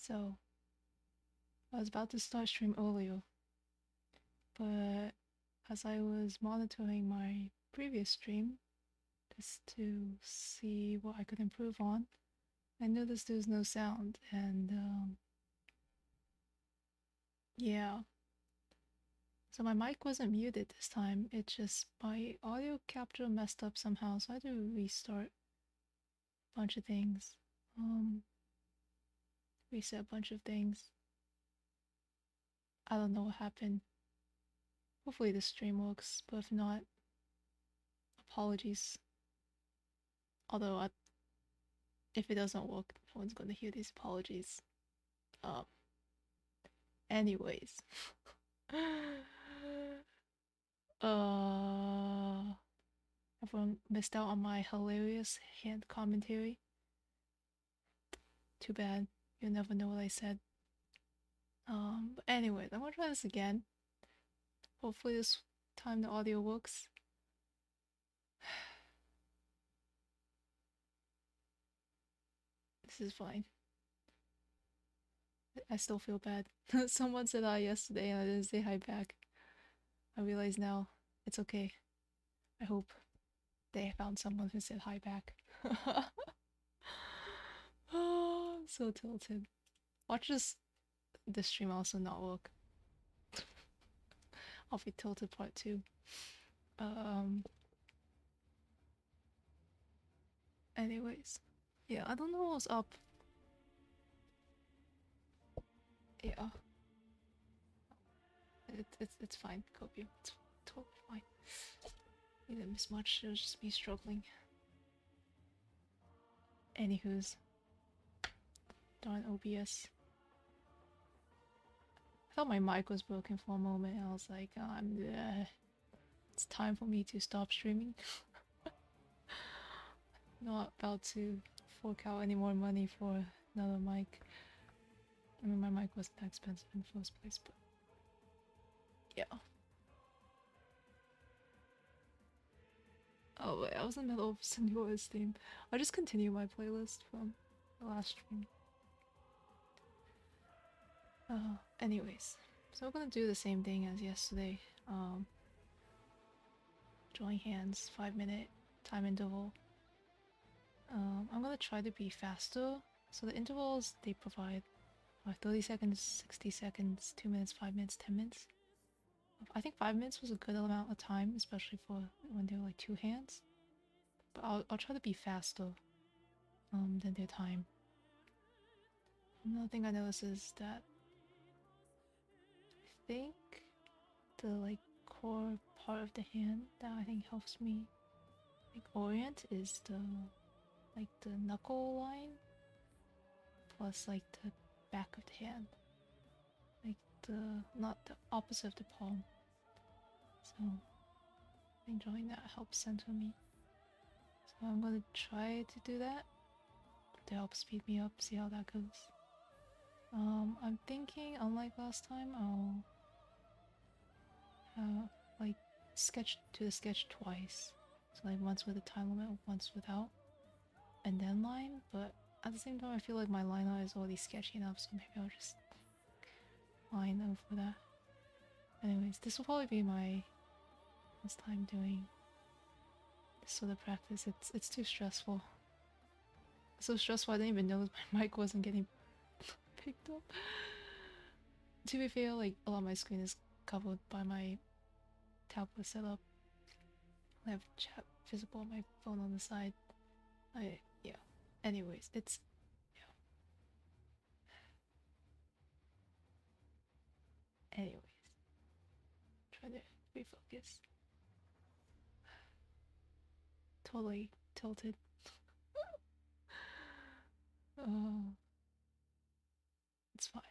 So I was about to start stream earlier, but as I was monitoring my previous stream just to see what I could improve on, I noticed there was no sound, and yeah. So my mic wasn't muted this time. It just my audio capture messed up somehow, so I had to restart a bunch of things. Reset a bunch of things. I don't know what happened. Hopefully the stream works, but if not, apologies. Although if it doesn't work, no one's gonna hear these apologies. Um. Anyways. Everyone missed out on my hilarious hand commentary. Too bad. You'll never know what I said. But anyways, I'm gonna try this again. Hopefully this time the audio works. This is fine. I still feel bad. Someone said hi yesterday and I didn't say hi back. I realize now it's okay. I hope they found someone who said hi back. Oh, I'm so tilted. Watch this stream also not work. I'll be tilted part 2. Anyways. Yeah, I don't know what's up. Yeah. It's fine, Copio. It's totally fine. You didn't miss much, it was just me struggling. Anywho's. Darn OBS. I thought my mic was broken for a moment. I was like, it's time for me to stop streaming. Not about to fork out any more money for another mic. I mean, my mic wasn't that expensive in the first place, but yeah. Oh wait, I was in the middle of Senor's theme. I'll just continue my playlist from the last stream. Anyways, so we're gonna do the same thing as yesterday. Drawing hands, 5-minute time interval. I'm gonna try to be faster. So the intervals they provide are 30 seconds, 60 seconds, 2 minutes, 5 minutes, 10 minutes. I think 5 minutes was a good amount of time, especially for when they're like 2 hands. But I'll try to be faster than their time. Another thing I noticed is that I think the like core part of the hand that I think helps me like orient is the knuckle line plus like the back of the hand, like the not the opposite of the palm. So I think drawing that helps center me. So I'm gonna try to do that to help speed me up. See how that goes. I'm thinking, unlike last time, I'll like sketch twice. So like once with a time limit, once without, and then line. But at the same time, I feel like my line art is already sketchy enough, so maybe I'll just line over that. Anyways, this will probably be my last time doing this sort of practice. It's too stressful. So stressful I didn't even notice my mic wasn't getting picked up. To be fair, like a lot of my screen is covered by my tablet setup. I have chat visible on my phone on the side. Yeah. Anyways, it's yeah. Anyways, try to refocus. Totally tilted. It's fine.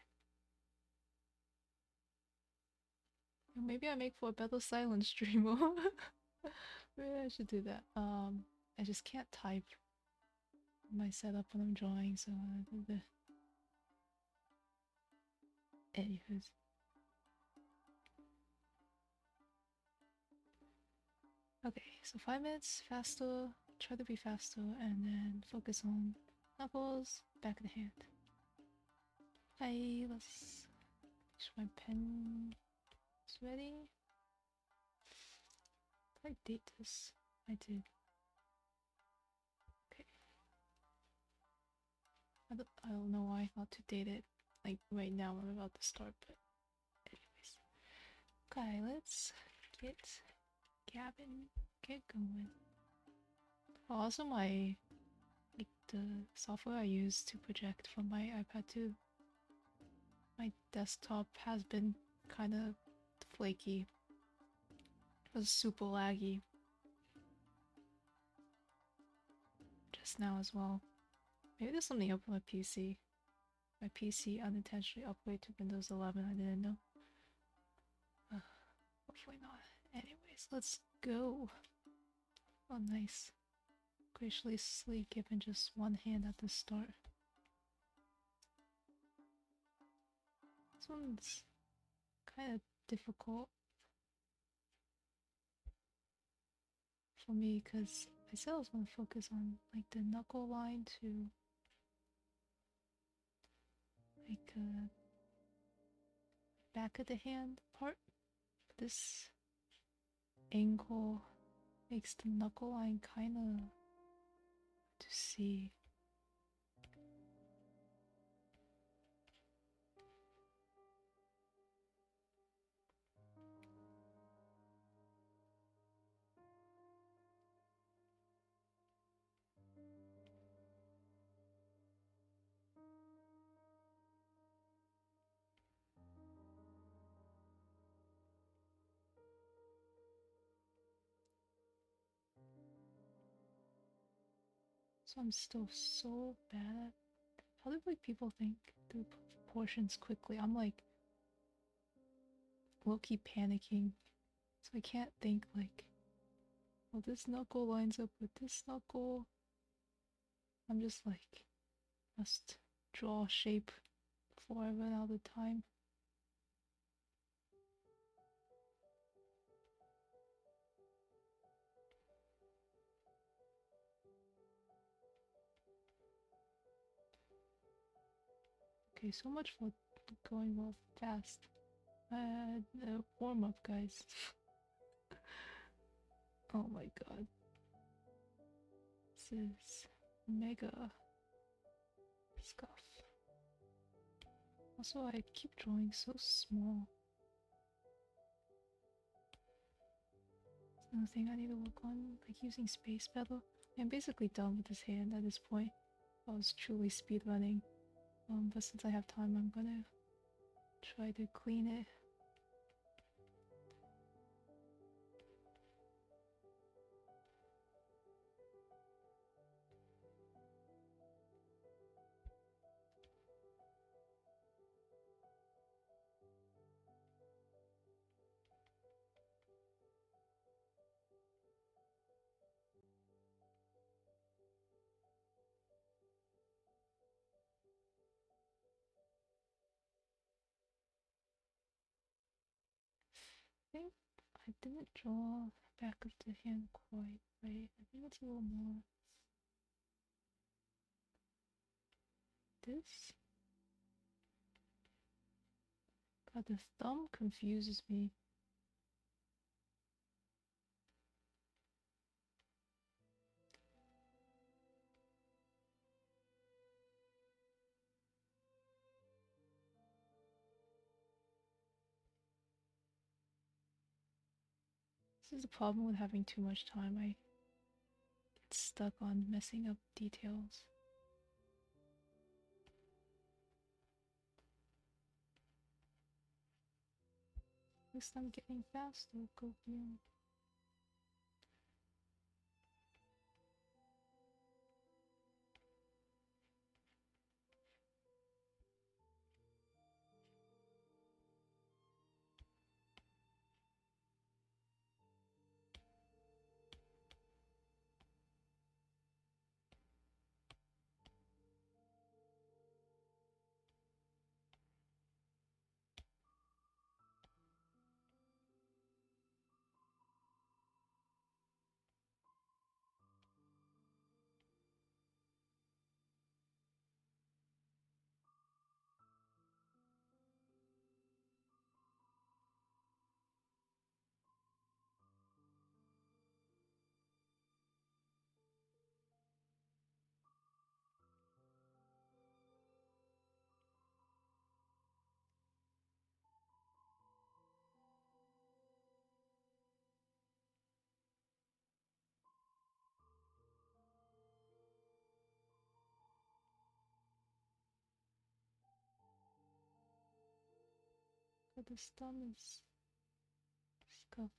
Maybe I make for a better silent streamer. Maybe I should do that. I just can't type my setup when I'm drawing, so the anywho's. Okay, so 5 minutes faster, try to be faster, and then focus on knuckles, back of the hand. Let's make sure my pen is ready. Did I date this? I did. Okay. I don't know why I thought to date it like right now I'm about to start, but anyways. Okay, let's get Gavin, get going. Also my like the software I use to project from my iPad to my desktop has been kind of flaky. It was super laggy just now as well. Maybe there's something up with my PC. My PC unintentionally upgraded to Windows 11. I didn't know. Hopefully not. Anyways, let's go. Oh, nice. Graciously given just one hand at the start. This one's kind of difficult for me because I said I was going to focus on like the knuckle line to like back of the hand part. This angle makes the knuckle line kind of to see. So I'm still so bad at how do like people think through proportions quickly? I'm like low-key panicking. So I can't think like, well, this knuckle lines up with this knuckle. I'm just like, must draw a shape before I run out of time. Okay, so much for going well fast. Warm up, guys. Oh my god. This is mega scuff. Also, I keep drawing so small. It's another thing I need to work on, like using space better. I'm basically done with this hand at this point. I was truly speedrunning. But since I have time, I'm gonna try to clean it. I think I didn't draw back of the hand quite right. I think it's a little more this. God, the thumb confuses me. This is the problem with having too much time. I get stuck on messing up details. At least I'm getting faster, Copium. but this thumb is scuffed.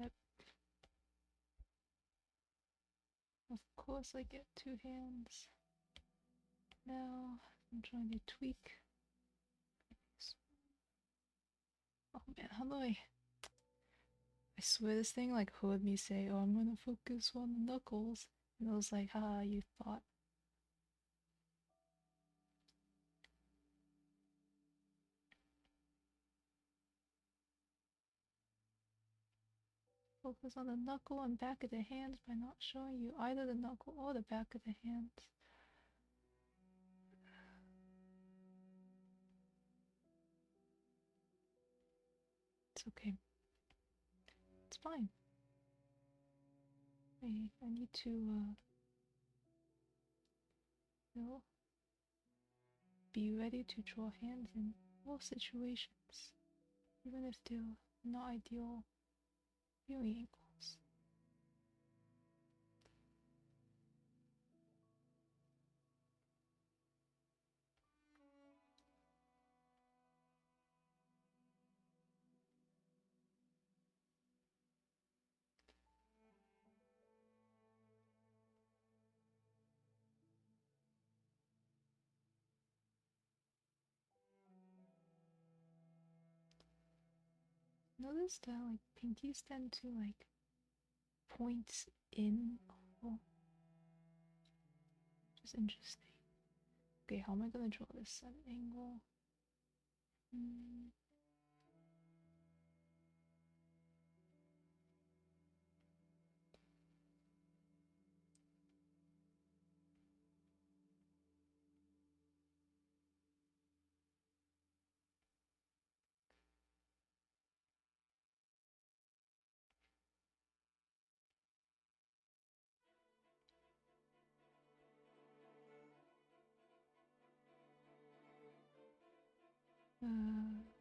Yep. Of course I get 2 hands. Now I'm trying to tweak. Oh man, how do I swear this thing like heard me say, oh, I'm gonna focus on the knuckles. And I was like, haha, you thought. Focus on the knuckle and back of the hands by not showing you either the knuckle or the back of the hands. It's okay. It's fine. I need to, you know, be ready to draw hands in all situations, even if they're not ideal viewing angles. Notice that like pinkies tend to like point in a little. Just interesting. Okay, how am I gonna draw this at an angle?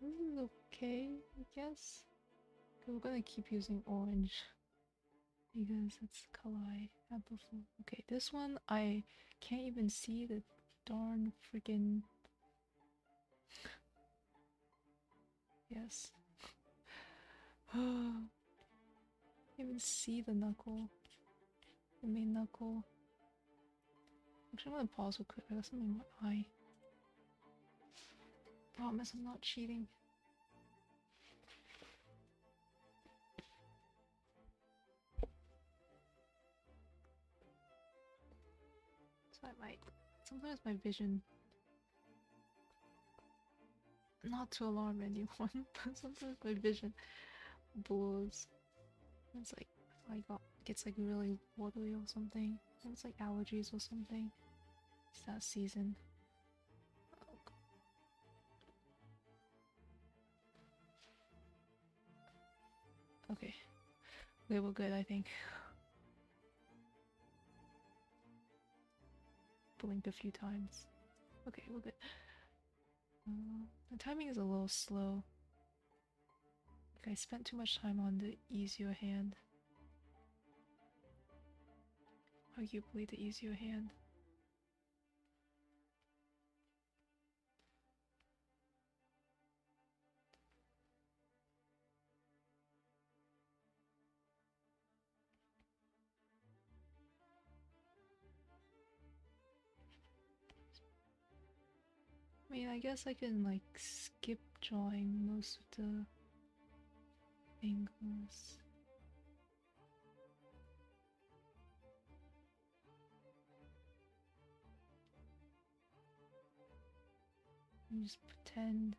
This is okay, I guess. Okay, we're gonna keep using orange because that's the color I had before. Okay, this one I can't even see the darn freaking. Yes. Can't even see the knuckle. The main knuckle. Actually, I'm gonna pause real quick. I got something in my eye. Promise I'm not cheating. So I might. Sometimes my vision. Not to alarm anyone, but sometimes my vision blurs. It's like I got gets like really watery or something. It's like allergies or something. It's that season. Okay. Okay, we're good, I think. Blinked a few times. Okay, we're good. The timing is a little slow. Like I spent too much time on the easier hand. Arguably the easier hand. I mean, I guess I can like skip drawing most of the angles. And just pretend.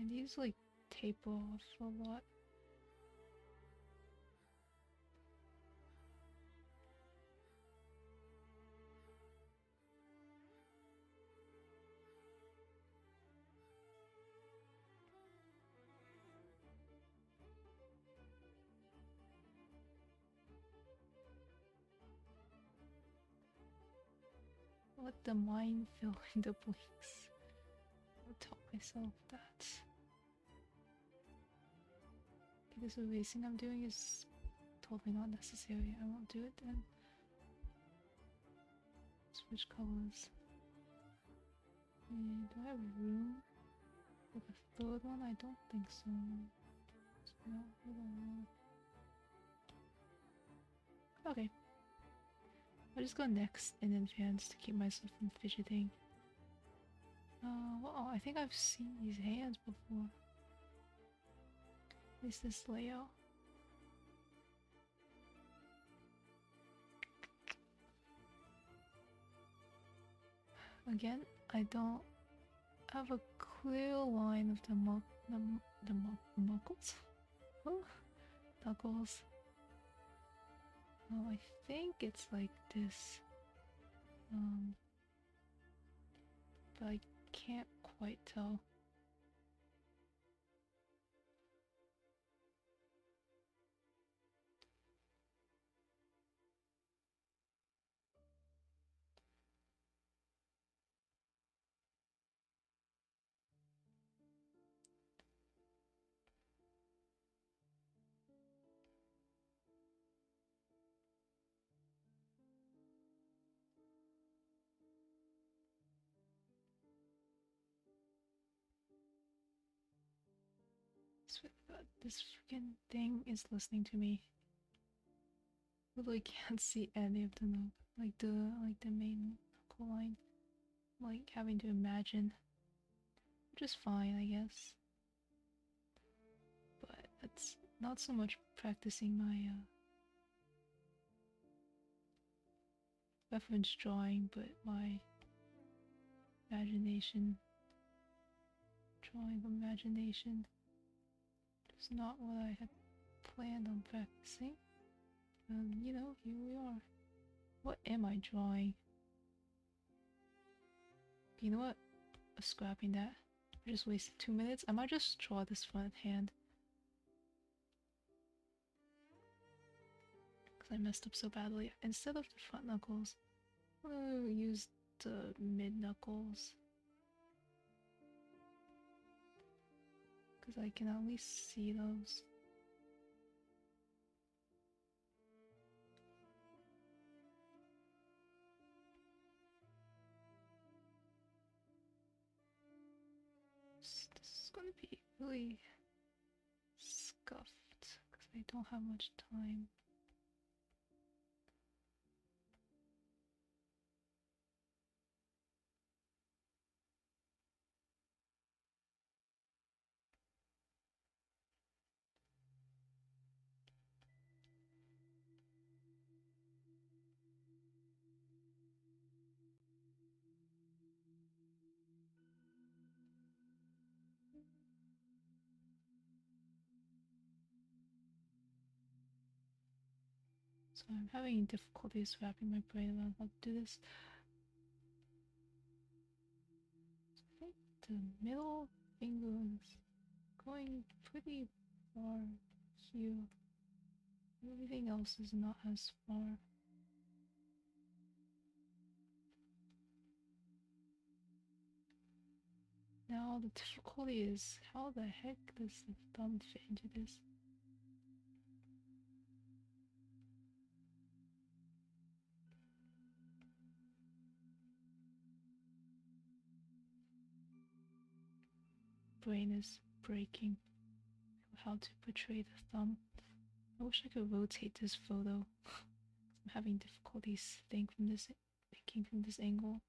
And these like taper off a lot. let the mind fill in the blanks. I'll tell myself that. Okay, this erasing I'm doing is totally not necessary. I won't do it then. Switch colors. And do I have room for the third one? I don't think so. No, hold on. Okay. I'll just go next in advance to keep myself from fidgeting. Well, I think I've seen these hands before. At least this layout. Again, I don't have a clear line of the muckles. Oh, knuckles. Oh, I think it's like this. But I can't quite tell. This freaking thing is listening to me. Literally can't see any of the like the main knuckle line. Like having to imagine, which is fine, I guess. But it's not so much practicing my reference drawing, but my imagination. Drawing imagination. It's not what I had planned on practicing. You know, here we are. What am I drawing? You know what? Scrapping that. I just wasted 2 minutes. I might just draw this front hand. Because I messed up so badly. Instead of the front knuckles, I'm gonna use the mid knuckles. Because I can at least see those. This is gonna be really scuffed because I don't have much time. So I'm having difficulties wrapping my brain around how to do this. So I think the middle finger is going pretty far here. Everything else is not as far. Now the difficulty is how the heck does the thumb fit into this? Brain is breaking. How to portray the thumb. I wish I could rotate this photo. I'm having difficulties thinking from this angle.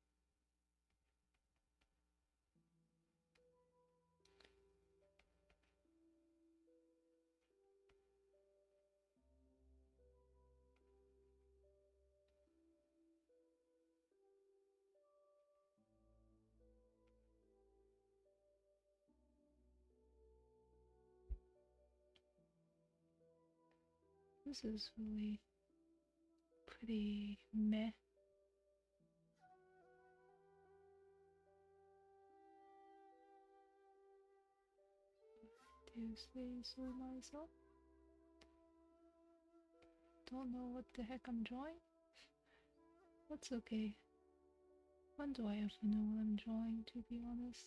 This is really pretty meh. To say so myself. Don't know what the heck I'm drawing. That's okay. When do I ever know what I'm drawing, to be honest?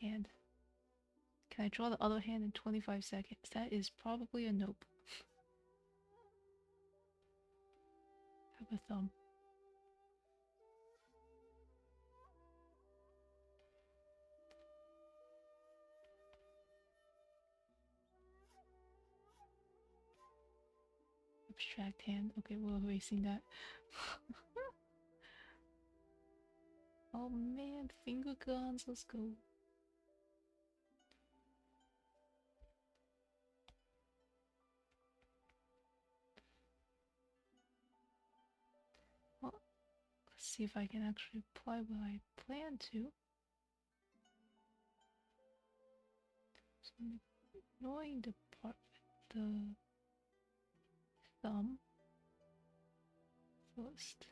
Hand. Can I draw the other hand in 25 seconds? That is probably a nope. Have a thumb. Abstract hand. Okay, we're erasing that. Oh man, finger guns, let's go. Well, let's see if I can actually apply what I plan to. So I'm ignoring the part with the thumb first.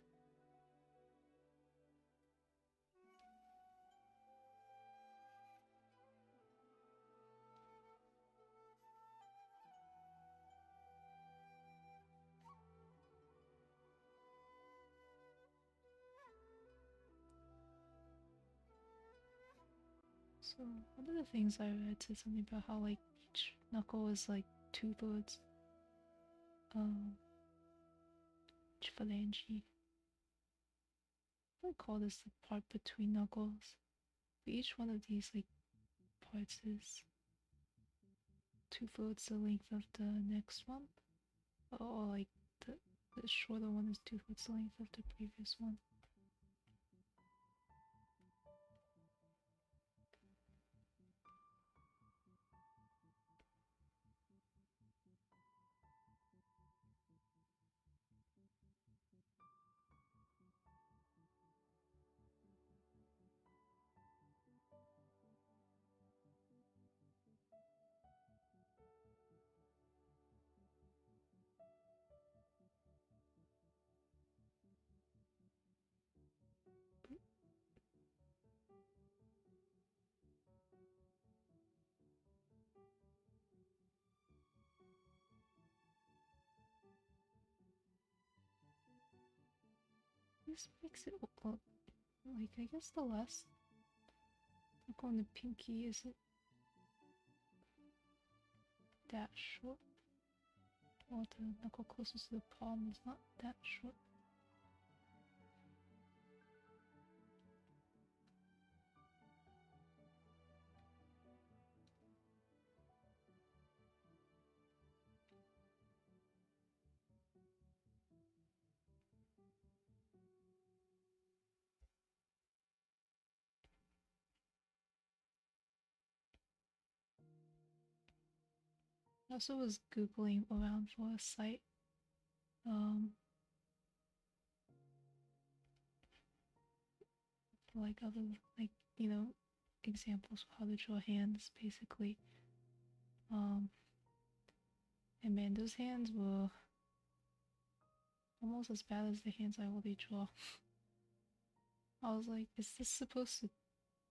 So one of the things I read said something about how like each knuckle is like 2/3 each phalange. I call this the part between knuckles. But each one of these like parts is 2/3 the length of the next one. Or like the shorter one is 2/3 the length of the previous one. This makes it look like, I guess the last knuckle on the pinky isn't that short. Or the knuckle closest to the palm is not that short. I also was googling around for a site for like other like examples of how to draw hands basically. And man, those hands were almost as bad as the hands I already draw. I was like, is this supposed to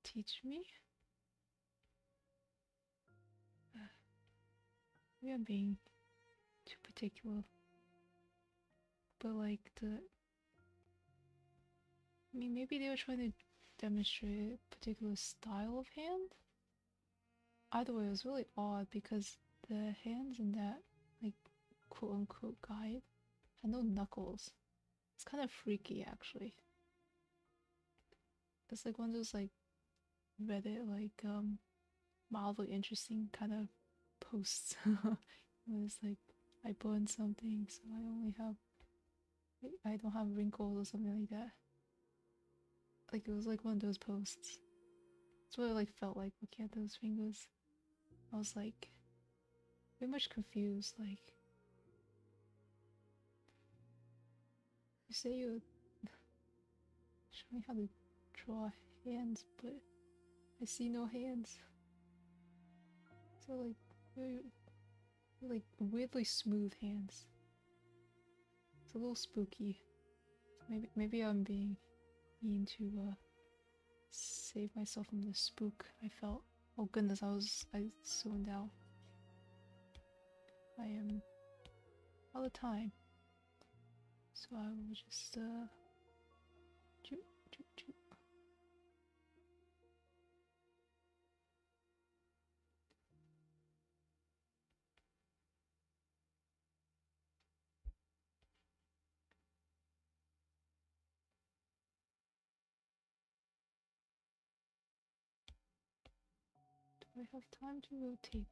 teach me? Maybe I'm being too particular. But like I mean, maybe they were trying to demonstrate a particular style of hand? Either way, it was really odd because the hands in that, like, quote-unquote guide had no knuckles. It's kind of freaky, actually. It's like one of those, like, Reddit, like, mildly interesting kind of posts. Where it's like, I burned something, so I only have... I don't have wrinkles or something like that. Like, it was like one of those posts. That's what it, like, felt like looking at those fingers. I was, like, very much confused, like... You say you would show me how to draw hands, but I see no hands. So like very, like weirdly smooth hands. It's a little spooky. Maybe I'm being mean to save myself from the spook I felt. Oh goodness, I zoned out. I am all the time. So I will just choo, choo, choo. Do I have time to rotate?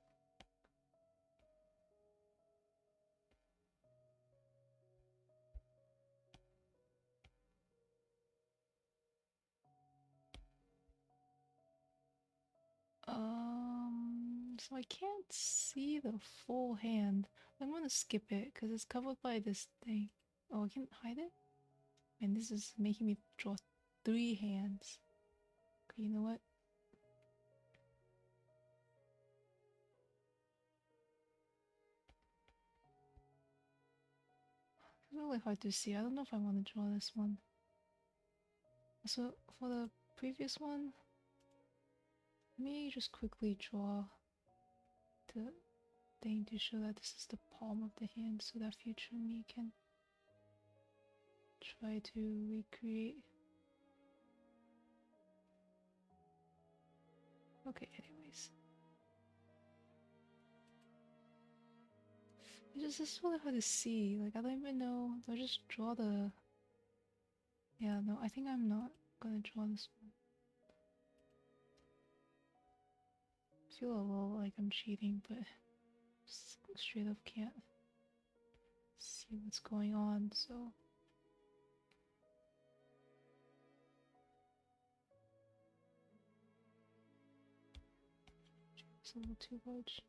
So I can't see the full hand. I'm gonna skip it because it's covered by this thing. Oh, I can hide it? And this is making me draw 3 hands. Okay, you know what? It's really hard to see. I don't know if I want to draw this one. So for the previous one, let me just quickly draw the thing to show that this is the palm of the hand so that future me can try to recreate. Okay, anyways. It's just really hard to see. Like, I don't even know. Do I just draw the... Yeah, no, I think I'm not gonna draw this one. I feel a little like I'm cheating, but just straight up can't see what's going on, so... It's a little too large.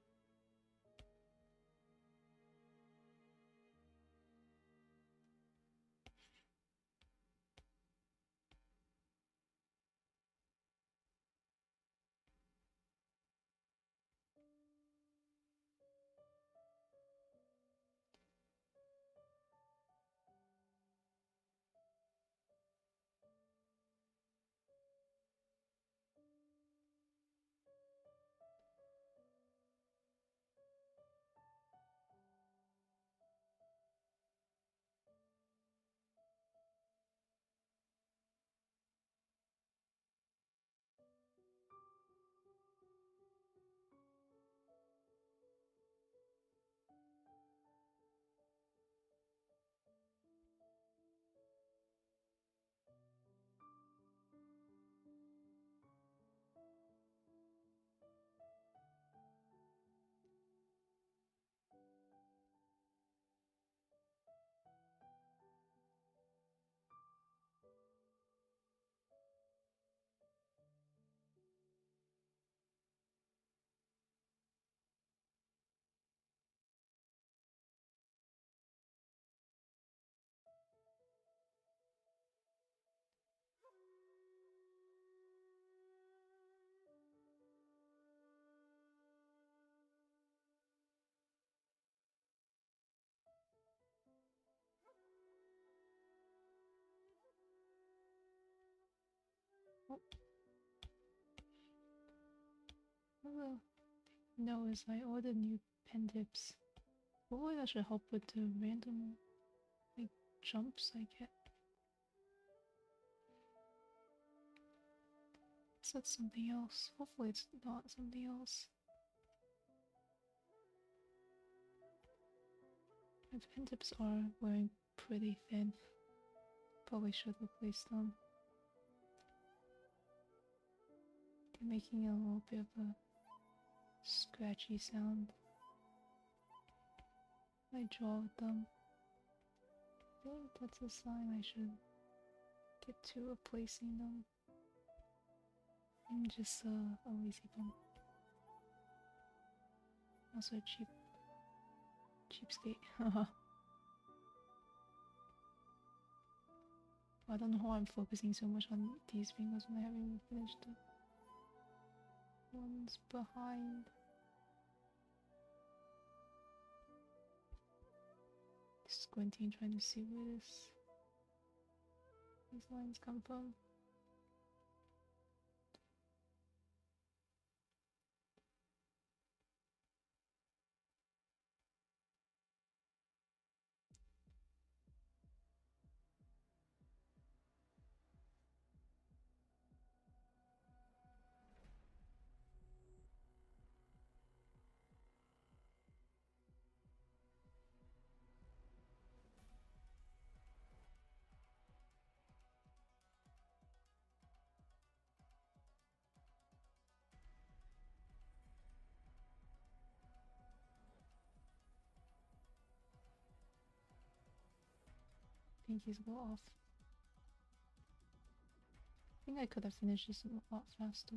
Oh, well, no, is I ordered new pen tips. Hopefully that should help with the random, like, jumps I get. Is that something else? Hopefully it's not something else. My pen tips are wearing pretty thin. Probably should replace them. They're making a little bit of a scratchy sound. I draw with them. I think that's a sign I should get to replacing them. I'm just a lazy bum. Also a cheapskate. I don't know why I'm focusing so much on these fingers when I haven't even finished the ones behind. Squinting, trying to see where these lines come from. pinky's a little off. I think I could have finished this a lot faster.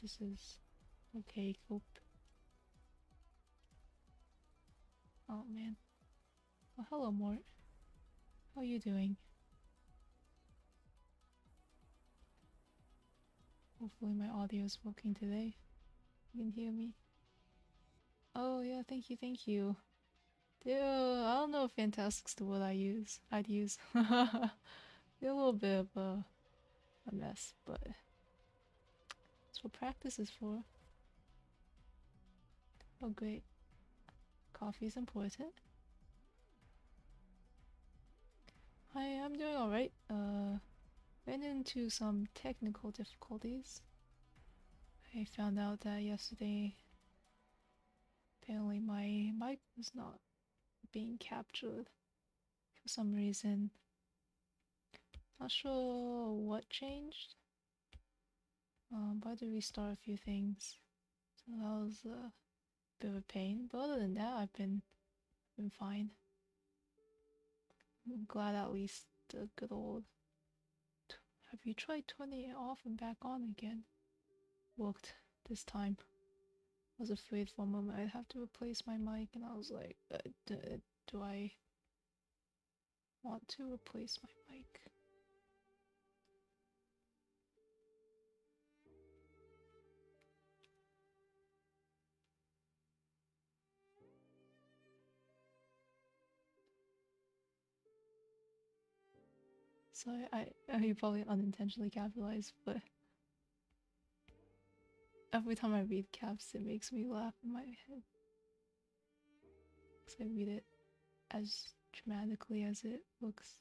This is okay, cope. Oh man. Oh, hello, Mort. How are you doing? Hopefully my audio is working today. You can hear me. Oh yeah, thank you, thank you. Dude, I don't know if fantastic's the word I'd use. You're a little bit of a mess, but that's what practice is for. Oh great. Coffee's important. Hi, I'm doing alright. Ran into some technical difficulties. I found out that yesterday apparently my mic was not being captured for some reason. Not sure what changed. But I had to restart a few things. So that was a bit of a pain. But other than that, I've been fine. I'm glad at least the good old have you tried turning it off and back on again? Worked this time. I was afraid for a moment I'd have to replace my mic, and I was like, do I want to replace my mic? So you probably unintentionally capitalized, but every time I read caps, it makes me laugh in my head. Because I read it as dramatically as it looks.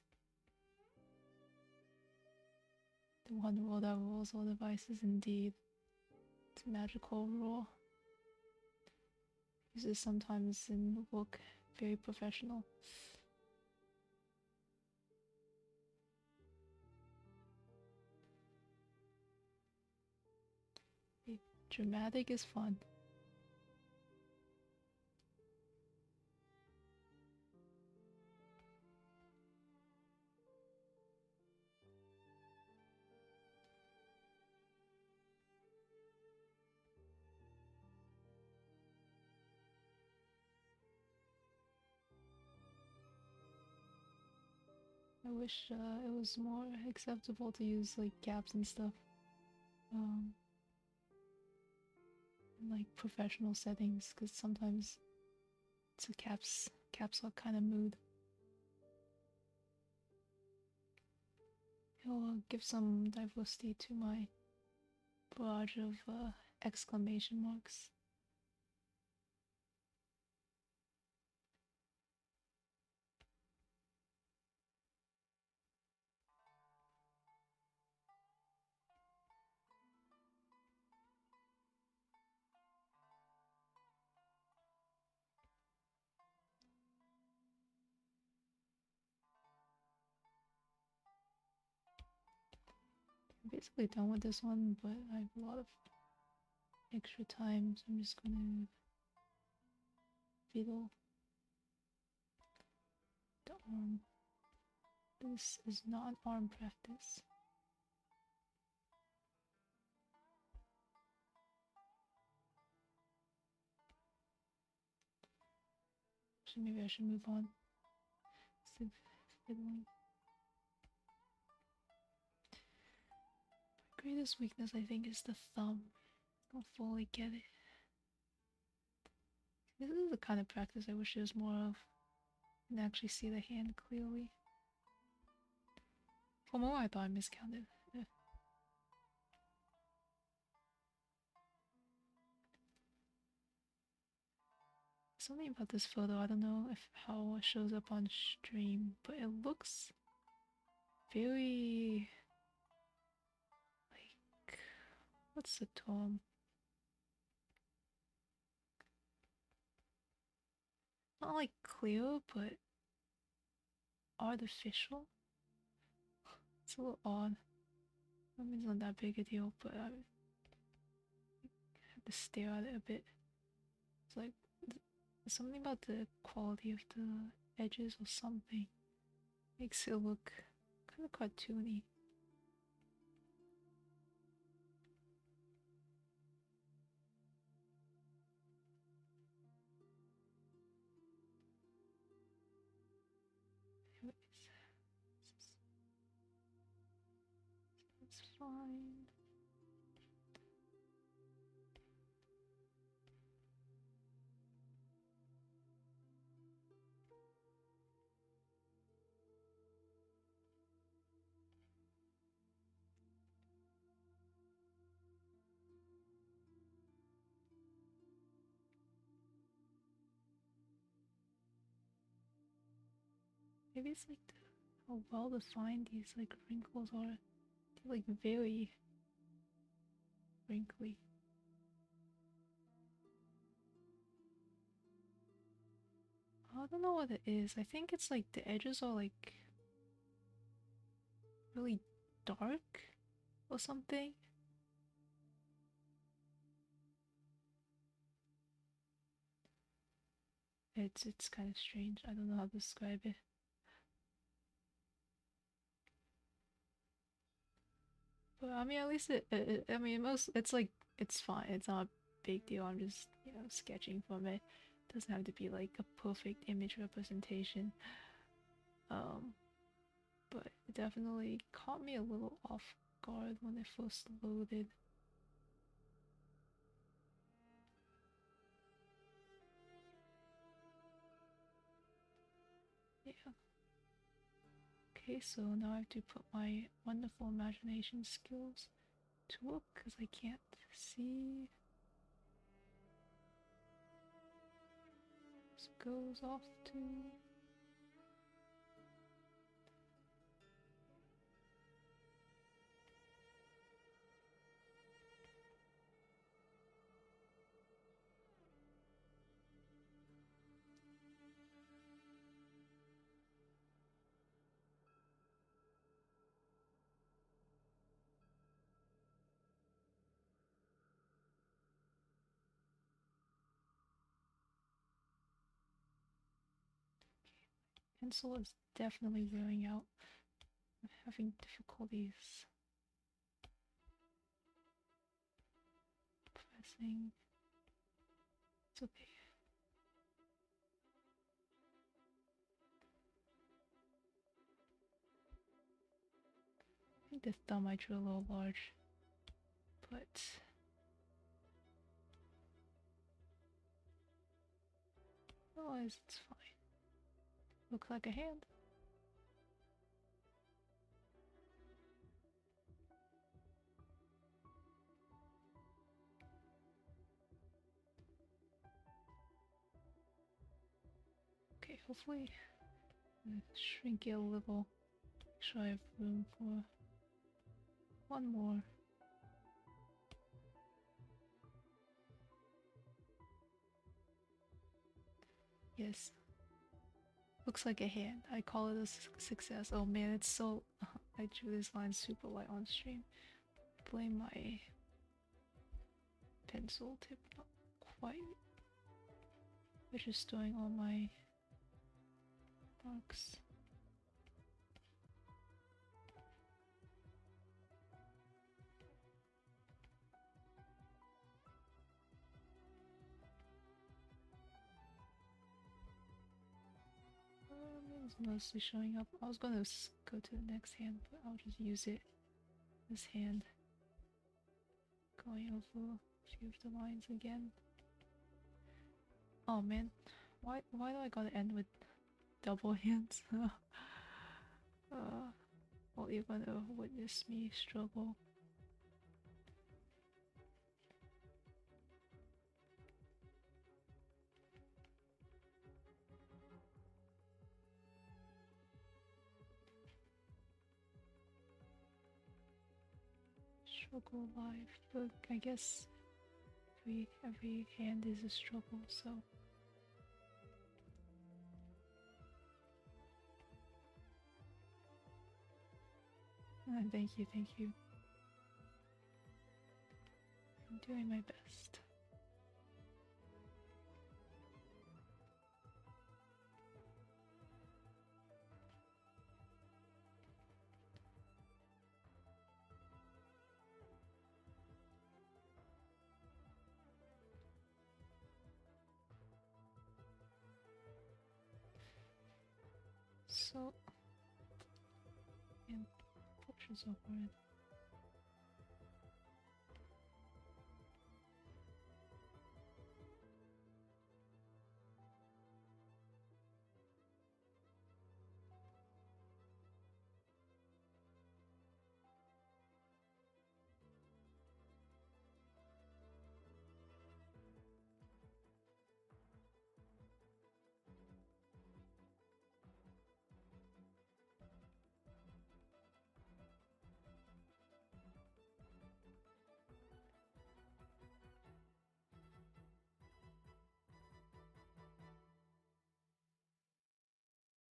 The one rule that rules all devices, indeed. It's a magical rule. Uses sometimes in work very professional. Dramatic is fun. I wish it was more acceptable to use like caps and stuff. In like professional settings, because sometimes it's a caps lock kind of mood. It'll give some diversity to my barrage of exclamation marks. I'm basically done with this one, but I have a lot of extra time, so I'm just gonna fiddle the arm. This is not an arm practice. So maybe I should move on instead of fiddling. My greatest weakness, I think, is the thumb. I don't fully get it. This is the kind of practice I wish there was more of. And actually see the hand clearly. For a moment I thought I miscounted. Something about this photo, I don't know if how it shows up on stream, but it looks very like, what's the term? Not like clear, but artificial. It's a little odd. I mean, it's not that big a deal, but to stare at it a bit. It's like something about the quality of the edges or something makes it look kind of cartoony. Anyways, it's fine. Maybe it's like how well defined these like wrinkles are. They're like very wrinkly. I don't know what it is. I think it's like the edges are like really dark or something. It's kind of strange. I don't know how to describe it. But I mean, at least I mean, it's like it's fine. It's not a big deal. I'm just sketching from it. Doesn't have to be like a perfect image representation. Um, but it definitely caught me a little off guard when it first loaded. Yeah. Okay, so now I have to put my wonderful imagination skills to work because I can't see. This goes off to. Pencil is definitely wearing out. I'm having difficulties pressing. It's okay. I think the thumb I drew a little large, but otherwise it's fine. Looks like a hand. Okay, hopefully shrink it a little. Make sure I have room for one more. Yes. Looks like a hand. I call it a success. Oh man, it's so... I drew this line super light on stream. Blame my pencil tip, not quite. We're just doing all my marks. It's mostly showing up. I was gonna go to the next hand, but I'll just use it. This hand. Going over a few of the lines again. Oh man, why do I gotta end with double hands? Well, you're gonna witness me struggle. Struggle life, but I guess every hand is a struggle, so thank you. I'm doing my best. so... And pictures awkward.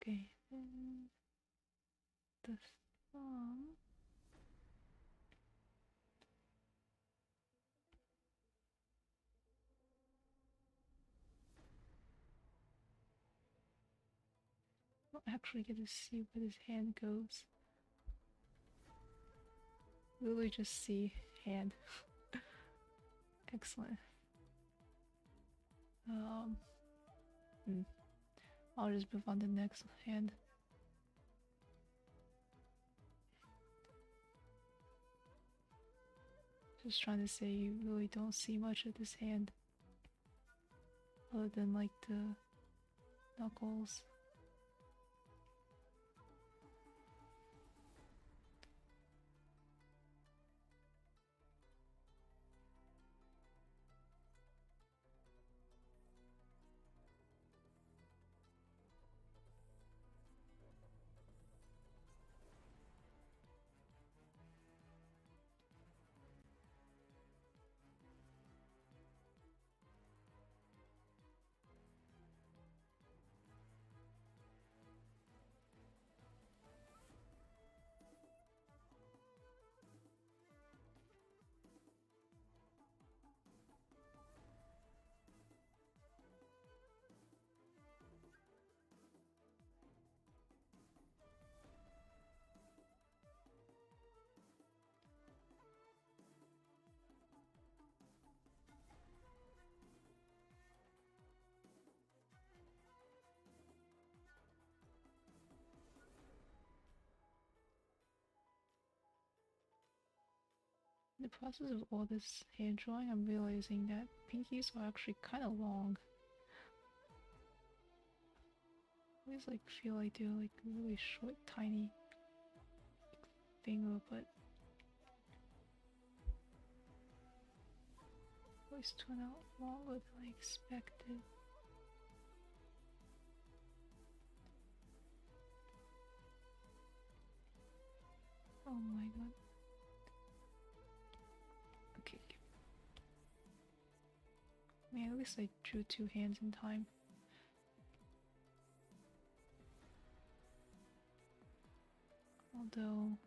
Okay, then the thumb. I don't actually get to see where this hand goes. Literally just see hand. Excellent. I'll just move on to the next hand. Just trying to say you really don't see much of this hand. Other than like the knuckles. In the process of all this hand drawing, I'm realizing that pinkies are actually kind of long. I always like feel like they're like really short, tiny finger, but always turn out longer than I expected. Oh my god. Okay. I mean, at least I drew 2 hands in time. Although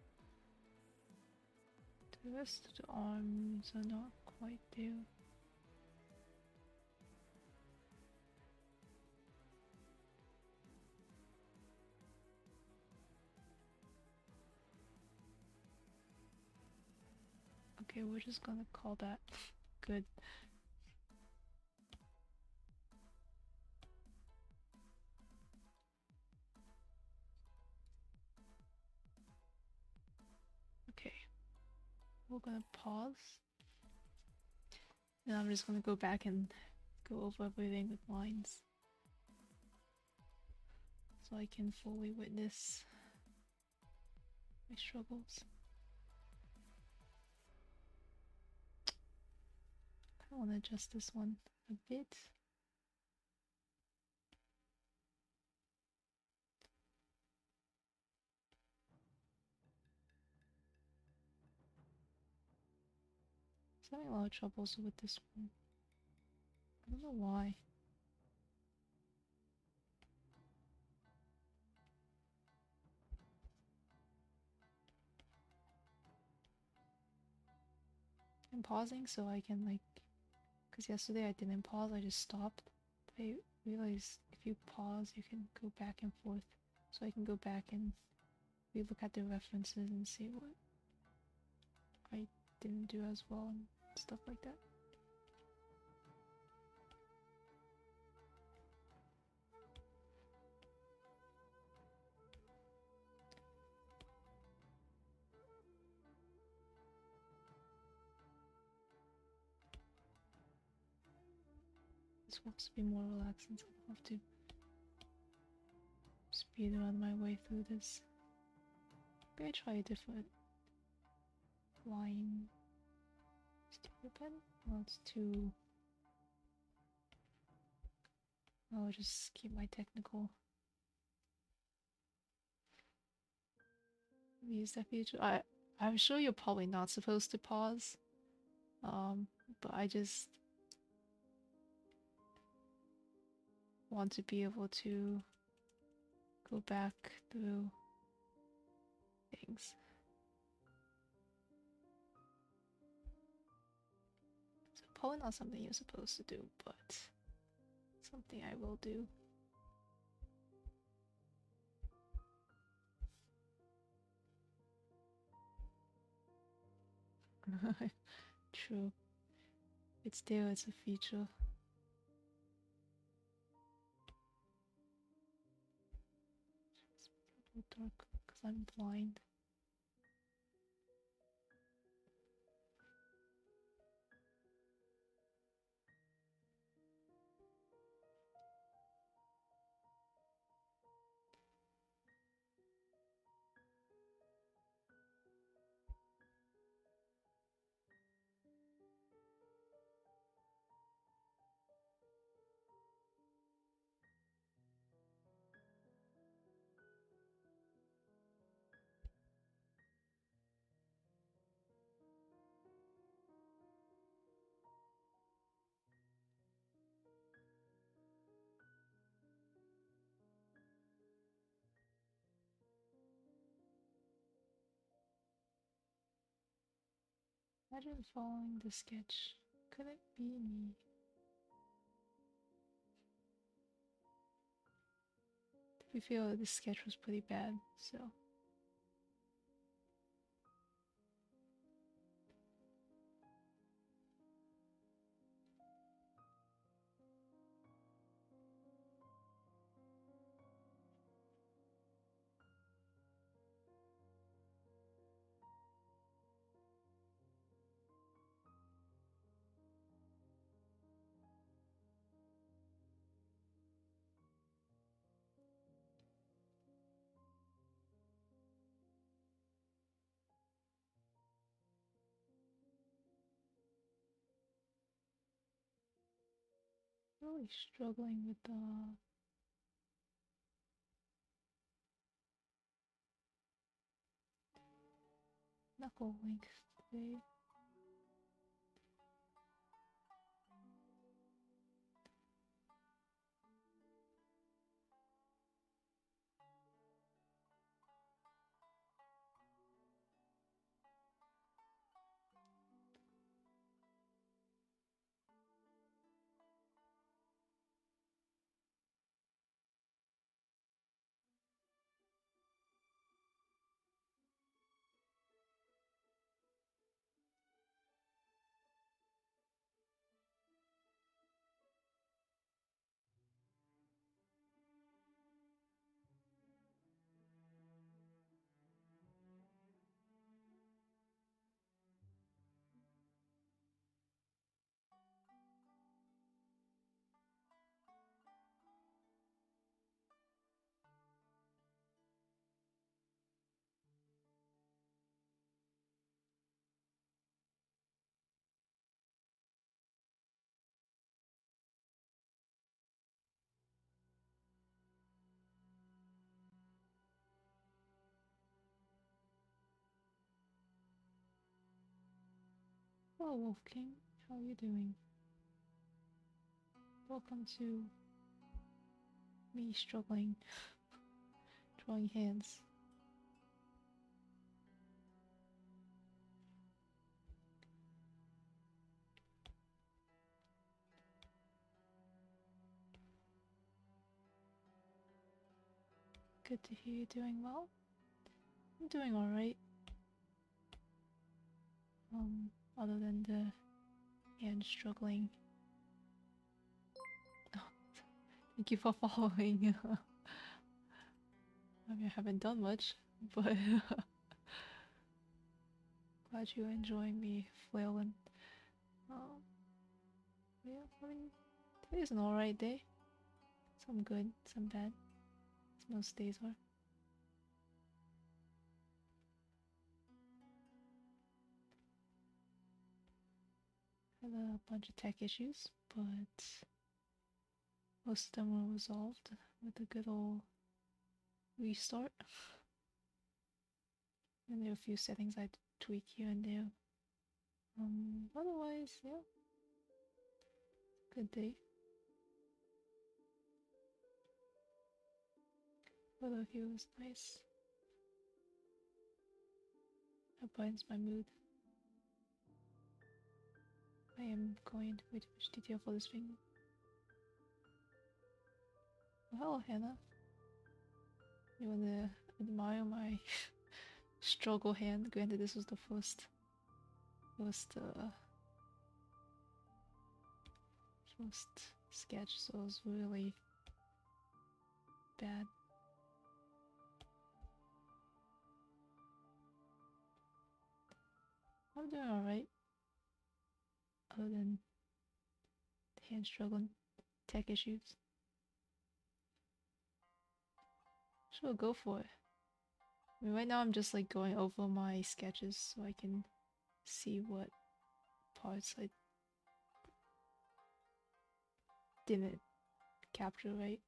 the rest of the arms are not quite there. Okay, we're just gonna call that good. Okay, we're gonna pause. And I'm just gonna go back and go over everything with lines. So I can fully witness my struggles. I want to adjust this one a bit. I'm having a lot of trouble also with this one. I don't know why. I'm pausing so I can like, because yesterday I didn't pause, I just stopped. I realized if you pause, you can go back and forth. So I can go back and relook at the references and see what I didn't do as well and stuff like that. It's supposed to be more relaxing, so I have to speed around my way through this. Maybe I try a different line. Stupid. Well, it's too. I'll just keep my technical. Use that feature. I'm sure you're probably not supposed to pause. But I just want to be able to go back through things. So probably not something you're supposed to do, but something I will do. True. It's there, it's a feature. It's a little dark because I'm blind. Imagine following the sketch. Could it be me? We feel the sketch was pretty bad, so. Really struggling with the knuckle length today. Hello, Wolf King. How are you doing? Welcome to me struggling drawing hands. Good to hear you doing well. I'm doing alright. Other than the hand struggling. Oh, thank you for following. I mean, I haven't done much, but glad you're enjoying me flailing. Yeah, let me Today's an alright day. Some good, some bad. As most days are. Had a bunch of tech issues, but most of them were resolved with a good old restart. And there are a few settings I had to tweak here and there. Otherwise, yeah. Good day. Weather here was nice. That brightens my mood. I am going into way too much detail for this thing. Well, hello, Hannah. You wanna admire my struggle hand? Granted, this was the first sketch, so it was really bad. I'm doing alright. Other than hand struggling, tech issues. Sure, go for it. I mean, right now I'm just like going over my sketches so I can see what parts I didn't capture right.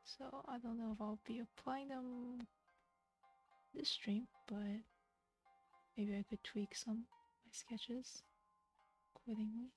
So I don't know if I'll be applying them this stream, but maybe I could tweak some of my sketches accordingly.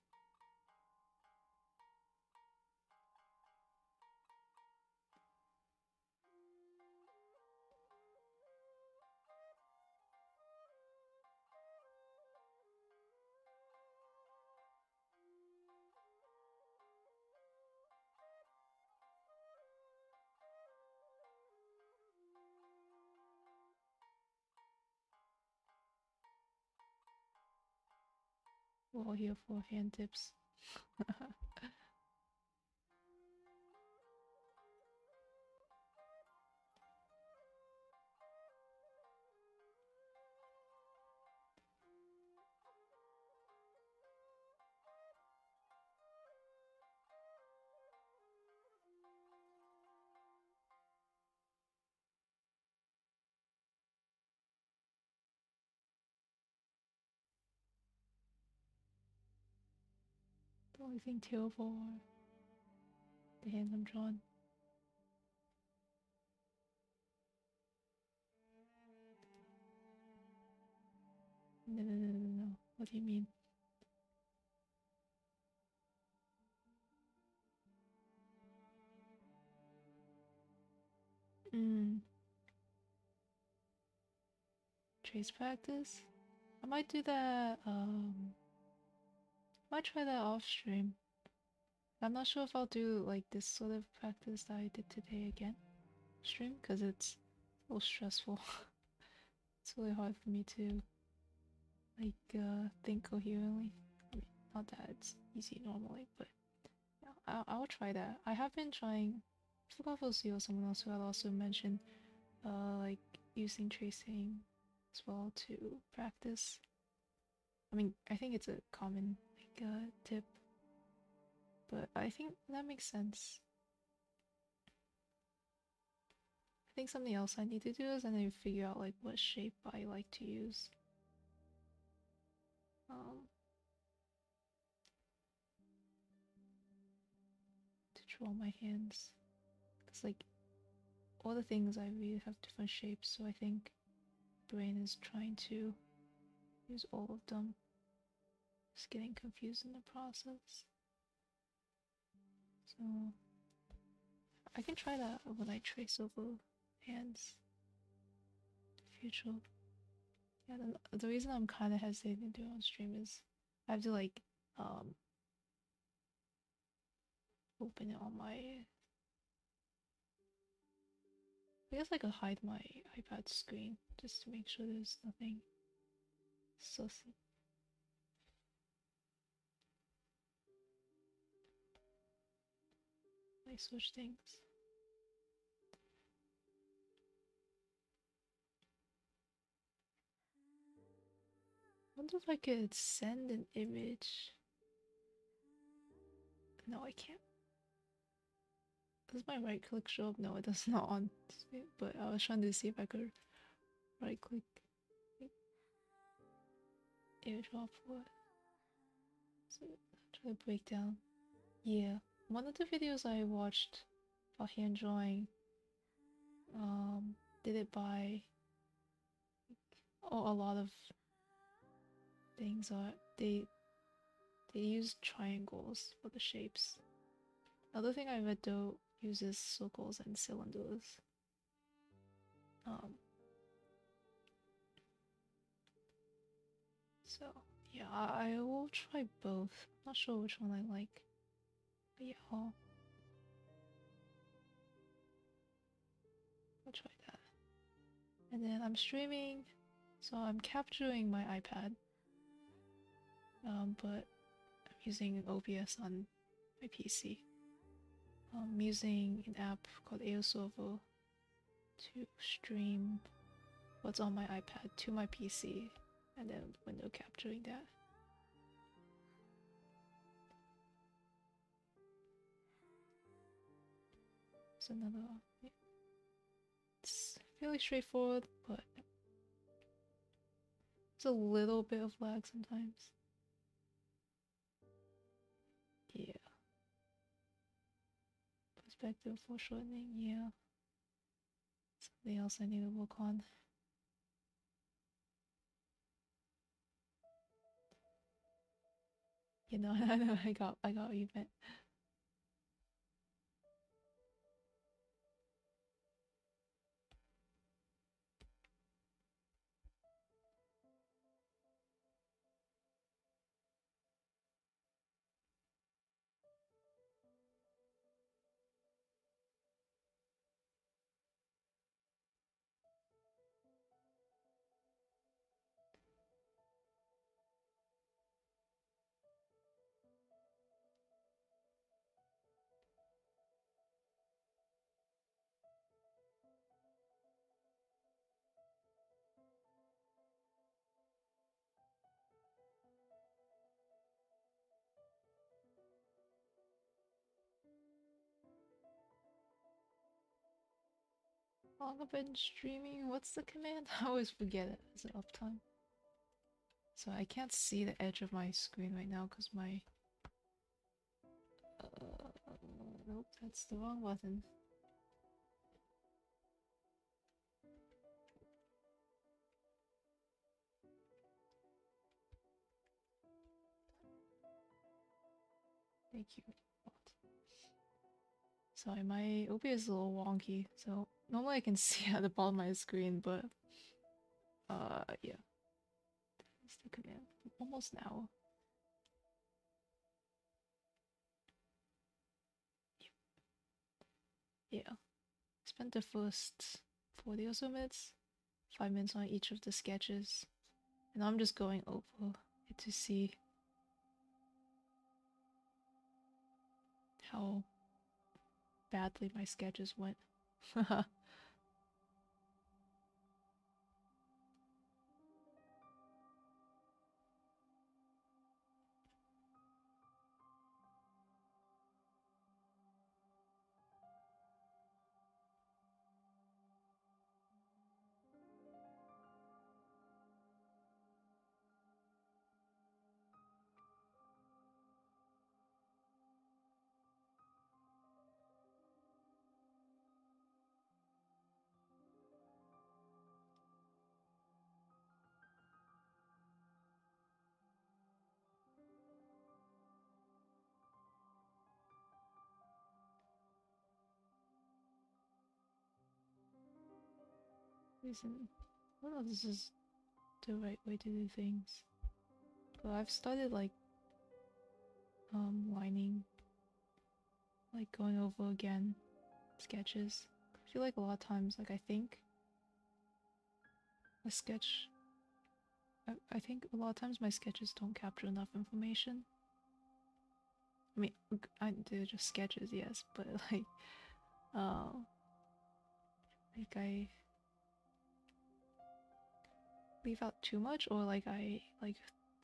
We're all here for hand tips. The only thing terrible are the hands I'm drawing. No. What do you mean? Trace practice? I might do that, might try that off stream. I'm not sure if I'll do like this sort of practice that I did today again stream, because it's a little stressful. It's really hard for me to like think coherently. I mean, not that it's easy normally, but yeah, I'll try that. I have been trying. I forgot if it was you or someone else who had also mentioned like using tracing as well to practice. I mean, I think it's a common like tip, but I think that makes sense. I think something else I need to do is I need to figure out like what shape I like to use. To draw my hands, because like all the things I really have different shapes, so I think brain is trying to use all of them. Just getting confused in the process. So I can try that when I trace over hands in the future. Yeah, the reason I'm kind of hesitating to do it on stream is I have to like open it on my. I guess I could hide my iPad screen just to make sure there's nothing sussy. I switch things. wonder if I could send an image. No, I can't. Does my right click show up? No, it does not on. But I was trying to see if I could right click airdrop for it. So try to break down. Yeah, one of the videos I watched about hand drawing, did it by a lot of things are they use triangles for the shapes. Another thing I read though uses circles and cylinders. So yeah, I will try both. I'm not sure which one I like, but yeah, I'll try that. And then I'm streaming, so I'm capturing my iPad, but I'm using OBS on my PC. I'm using an app called AOServer to stream what's on my iPad to my PC, and then window capturing that. It's another. Yeah. It's fairly straightforward, but it's a little bit of lag sometimes. Yeah. Perspective foreshortening, yeah. Something else I need to work on. You know, I got what you meant. How long I've been streaming? What's the command? I always forget it. Is it uptime? So I can't see the edge of my screen right now because my... nope, that's the wrong button. Thank you. Sorry, my OBS is a little wonky, so normally I can see at the bottom of my screen, but yeah. That's the command. Almost now. Yeah. Spent the first 40 or so minutes, 5 minutes on each of the sketches, and I'm just going over it to see how badly my sketches went. Listen, I don't know if this is the right way to do things, but I've started like lining, like going over again sketches. I feel like a lot of times, like I think a sketch, I think a lot of times my sketches don't capture enough information. I mean, they're just sketches, yes, but uh, like leave out too much, or like I like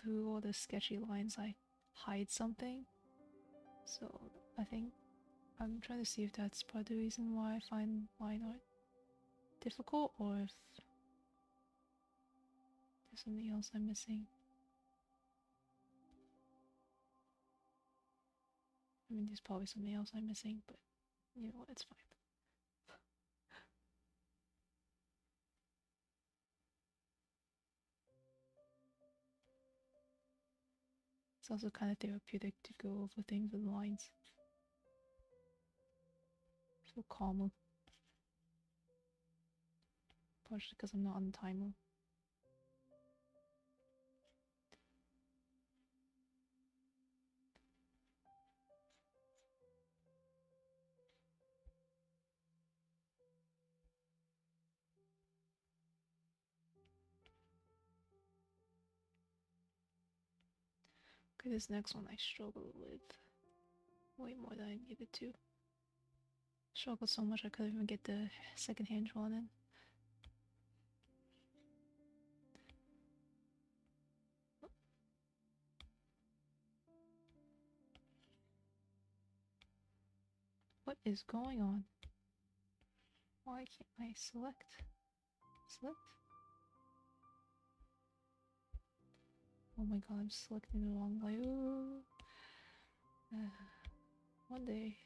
through all the sketchy lines I hide something. So I think I'm trying to see if that's part of the reason why I find line art difficult, or if there's something else I'm missing. I mean, there's probably something else I'm missing, but you know what, it's fine. It's also kind of therapeutic to go over things with lines. Feel calmer. Partially because I'm not on timer. Okay, this next one I struggled with way more than I needed to. Struggled so much I couldn't even get the second hand drawn in. What is going on? Why can't I select? Select? Oh my god, I'm selecting the wrong layer. One day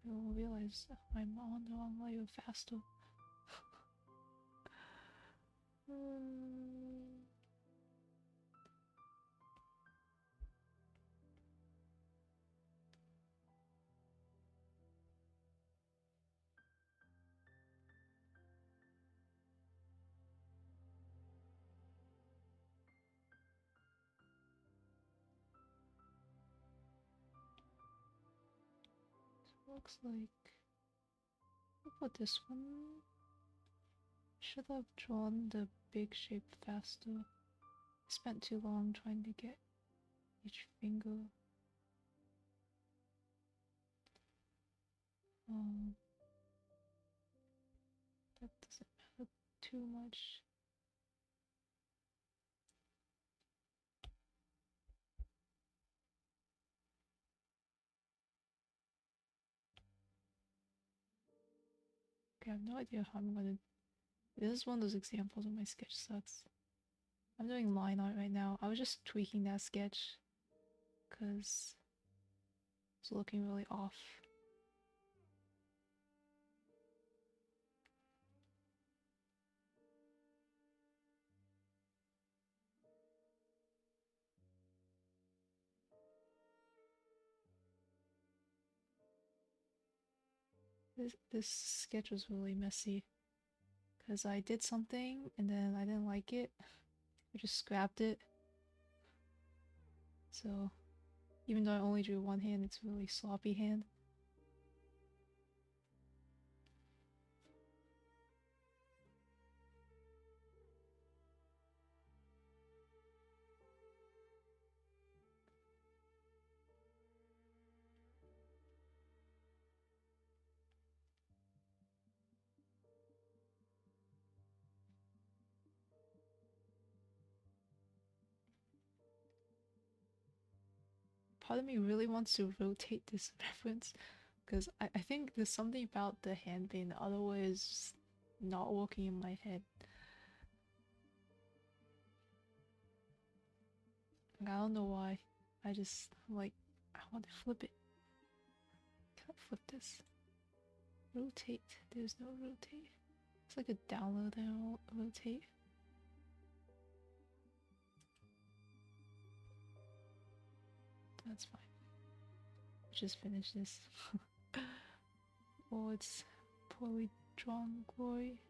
I will realize I'm on the wrong layer faster. Looks like I'll put this one. Should have drawn the big shape faster. Spent too long trying to get each finger. That doesn't matter too much. Okay, I have no idea how I'm gonna. This is one of those examples of my sketch sucks. I'm doing line art right now. I was just tweaking that sketch because it's looking really off. This sketch was really messy because I did something and then I didn't like it. I just scrapped it. So even though I only drew one hand, it's a really sloppy hand. Part of me really wants to rotate this reference because I think there's something about the hand being the other way is not working in my head. I don't know why. I just like I want to flip it. Can I flip this? Rotate. There's no rotate. It's like a download and rotate. That's fine. Just finish this. Oh, it's poorly drawn glory.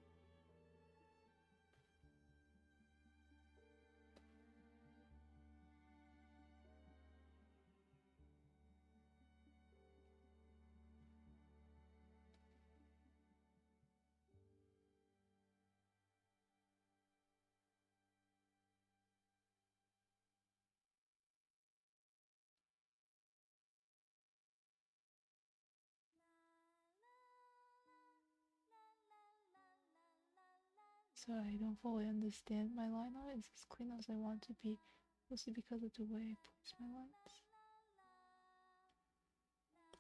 So I don't fully understand my line art is as clean as I want to be, mostly because of the way I place my lines.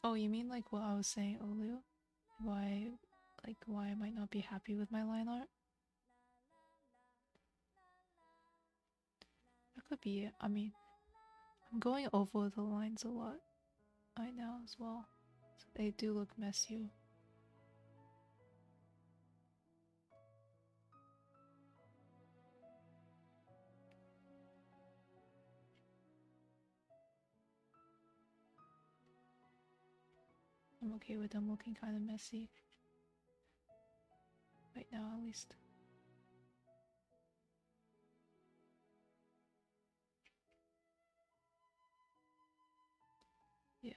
Oh, you mean like what I was saying earlier? Why I might not be happy with my line art? That could be it. I mean, I'm going over the lines a lot right now as well. So they do look messier. I'm okay with them looking kind of messy. Right now, at least. Yeah.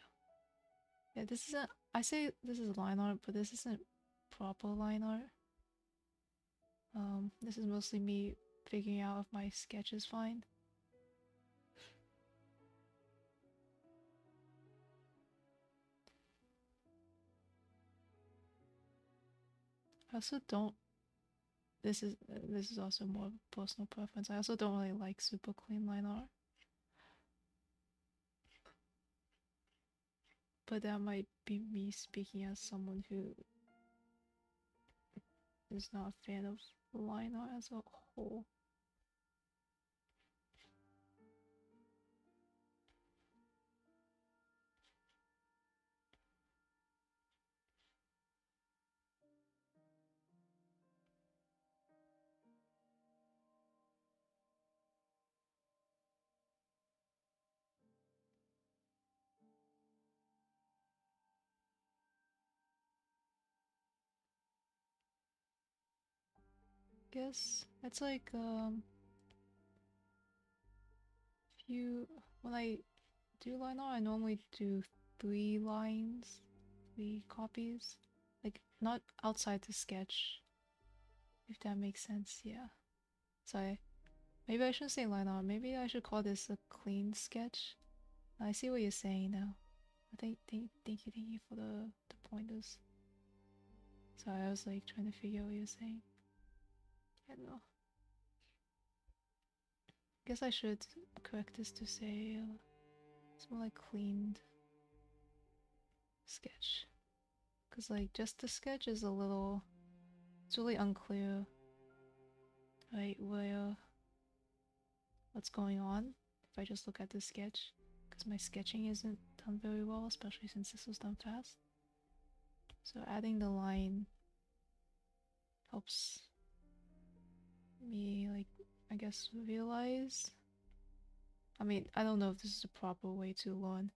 Yeah, this isn't... I say this is line art, but this isn't proper line art. This is mostly me figuring out if my sketch is fine. I also don't... This is also more personal preference. I also don't really like super clean line art. But that might be me speaking as someone who is not a fan of line art as a whole. Guess it's like if you when I do line art, I normally do 3 lines, 3 copies, like not outside the sketch, if that makes sense. Yeah. So maybe I shouldn't say line art. Maybe I should call this a clean sketch. I see what you're saying now. I thank you for the pointers. Sorry, I was like trying to figure out what you're saying. I don't know. Guess I should correct this to say it's more like cleaned sketch. Cause like just the sketch is a little, it's really unclear, right, where what's going on if I just look at the sketch. Cause my sketching isn't done very well, especially since this was done fast. So adding the line helps me, like, I guess realize. I mean, I don't know if this is the proper way to learn.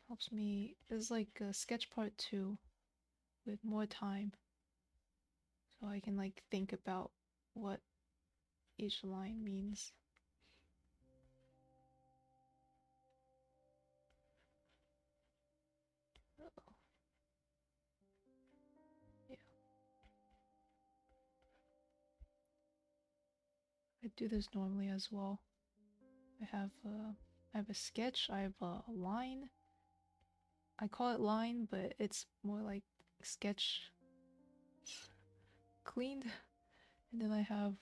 Helps me. It's like a sketch part 2 with more time. So I can like think about what each line means. Uh-oh. Yeah. I do this normally as well. I have a sketch, I have a line. I call it line, but it's more like sketch cleaned. And then I have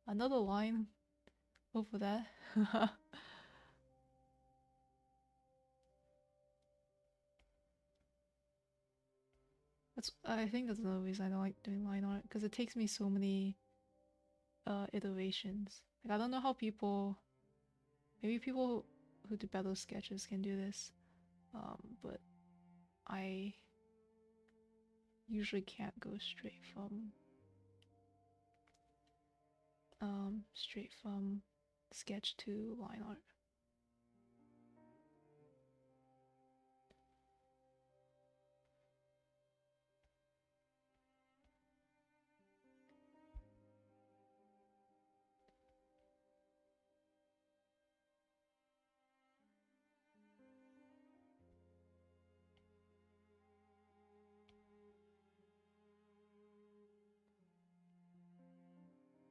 another line over that. I think that's another reason I don't like doing line art, because it takes me so many iterations. Like I don't know how maybe people who do better sketches can do this, but I usually can't go straight from sketch to line art.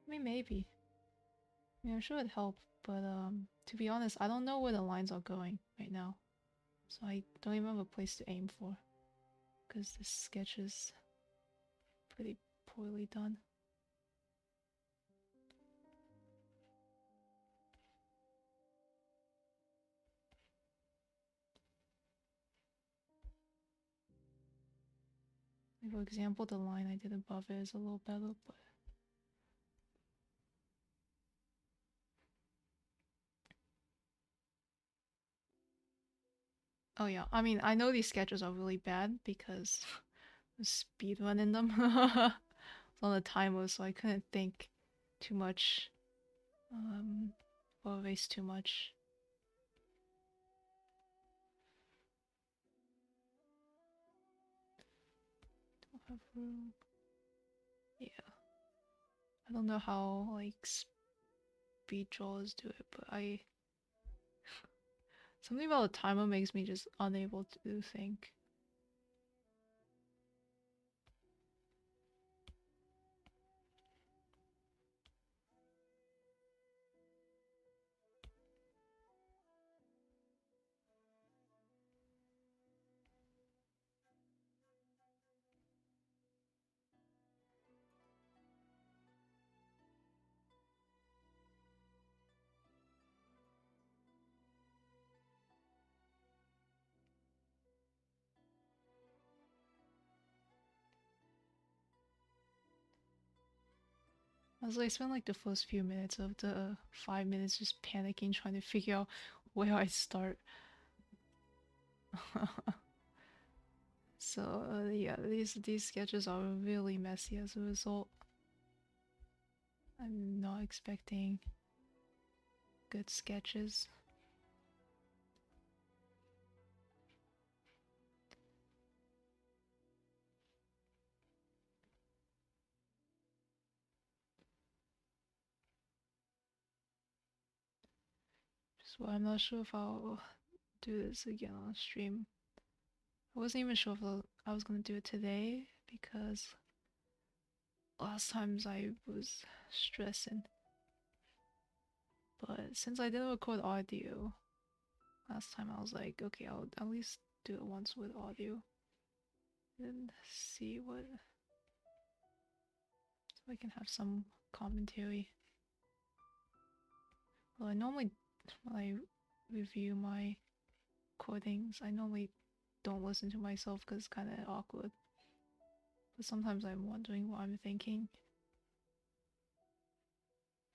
I mean, maybe. I mean, I'm sure it'd help, but to be honest, I don't know where the lines are going right now. So I don't even have a place to aim for. Because this sketch is pretty poorly done. Like, for example, the line I did above it is a little better, but oh yeah, I mean, I know these sketches are really bad because the speed run in them. It's on the timer, so I couldn't think too much, or erase too much. Don't have room. Yeah. I don't know how, like, speed draws do it, but something about the timer makes me just unable to think. I spent like the first few minutes of the 5 minutes just panicking, trying to figure out where I start. So yeah, these sketches are really messy as a result. I'm not expecting good sketches. Just why I'm not sure if I'll do this again on stream. I wasn't even sure if I was gonna do it today because last times I was stressing. But since I didn't record audio last time, I was like, okay, I'll at least do it once with audio and see what, so I can have some commentary. Well, I normally, when I review my recordings, I normally don't listen to myself because it's kind of awkward. But sometimes I'm wondering what I'm thinking.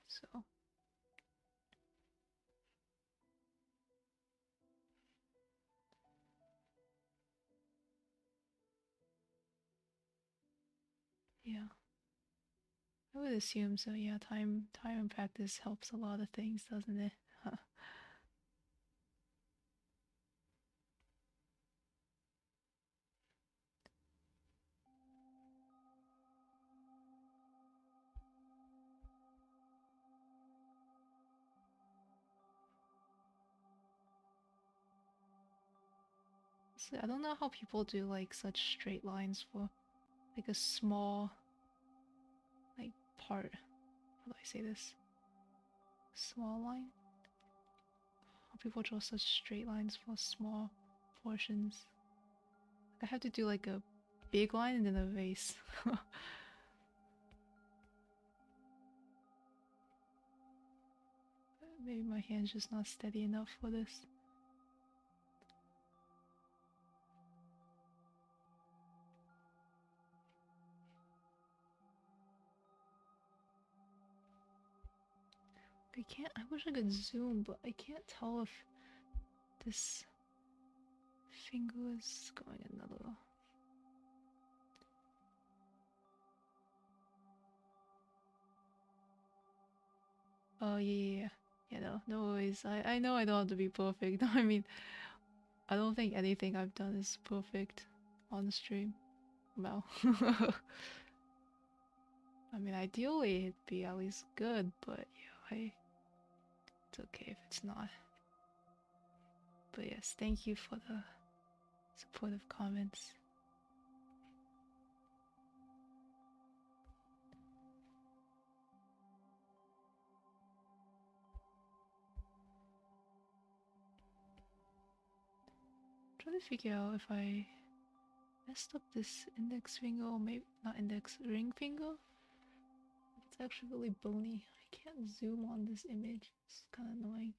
So yeah, I would assume so. Yeah, time and practice helps a lot of things, doesn't it? So I don't know how people do like such straight lines for like a small like part. How do I say this? Small line? How people draw such straight lines for small portions. I have to do like a big line and then a vase. Maybe my hand's just not steady enough for this. I can't. I wish I could zoom, but I can't tell if this finger is going another. Oh yeah. Yeah, no worries. I know I don't have to be perfect. I mean, I don't think anything I've done is perfect on the stream. Well, I mean, ideally it'd be at least good, but yeah, it's okay if it's not. But yes, thank you for the supportive comments. trying to figure out if I messed up this index finger or maybe not index, ring finger. It's actually really bony. I can't zoom on this image. It's kind of annoying.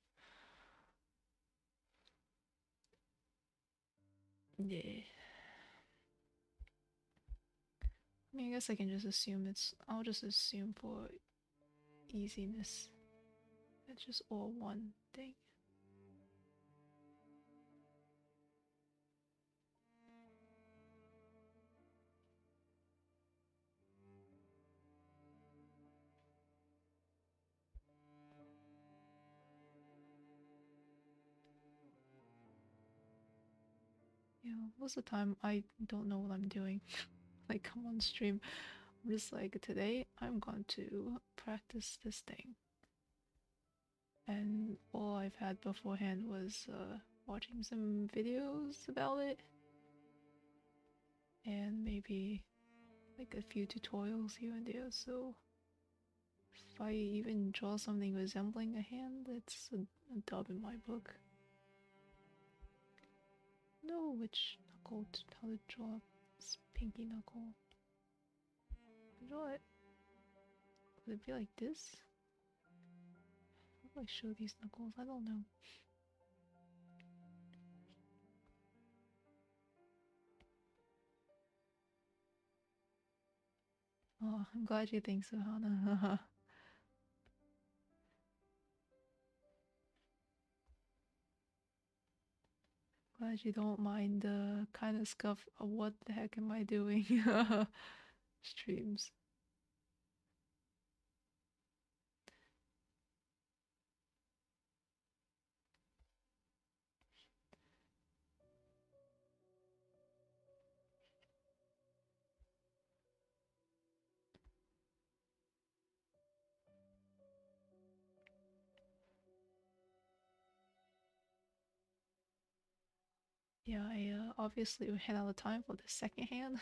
Yeah. I mean, I guess I can just assume it's. I'll just assume for easiness. It's just all one thing. Yeah, most of the time I don't know what I'm doing. Like, come on stream. I'm just like, today I'm going to practice this thing. And all I've had beforehand was watching some videos about it. And maybe like a few tutorials here and there. So if I even draw something resembling a hand, it's a dub in my book. Know which knuckle how to draw this pinky knuckle. Draw it. Would it be like this? How do I show these knuckles? I don't know. Oh, I'm glad you think so, Hana. Glad you don't mind the kind of scuff of what the heck am I doing streams. Yeah, I obviously ran out of time for the second hand.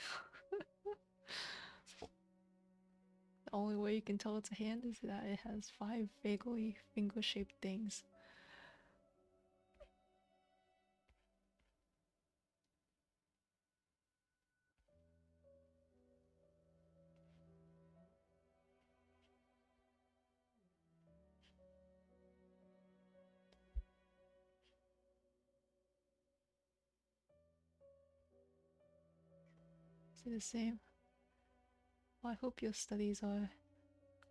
The only way you can tell it's a hand is that it has 5 vaguely finger-shaped things. Is it the same? Well, I hope your studies are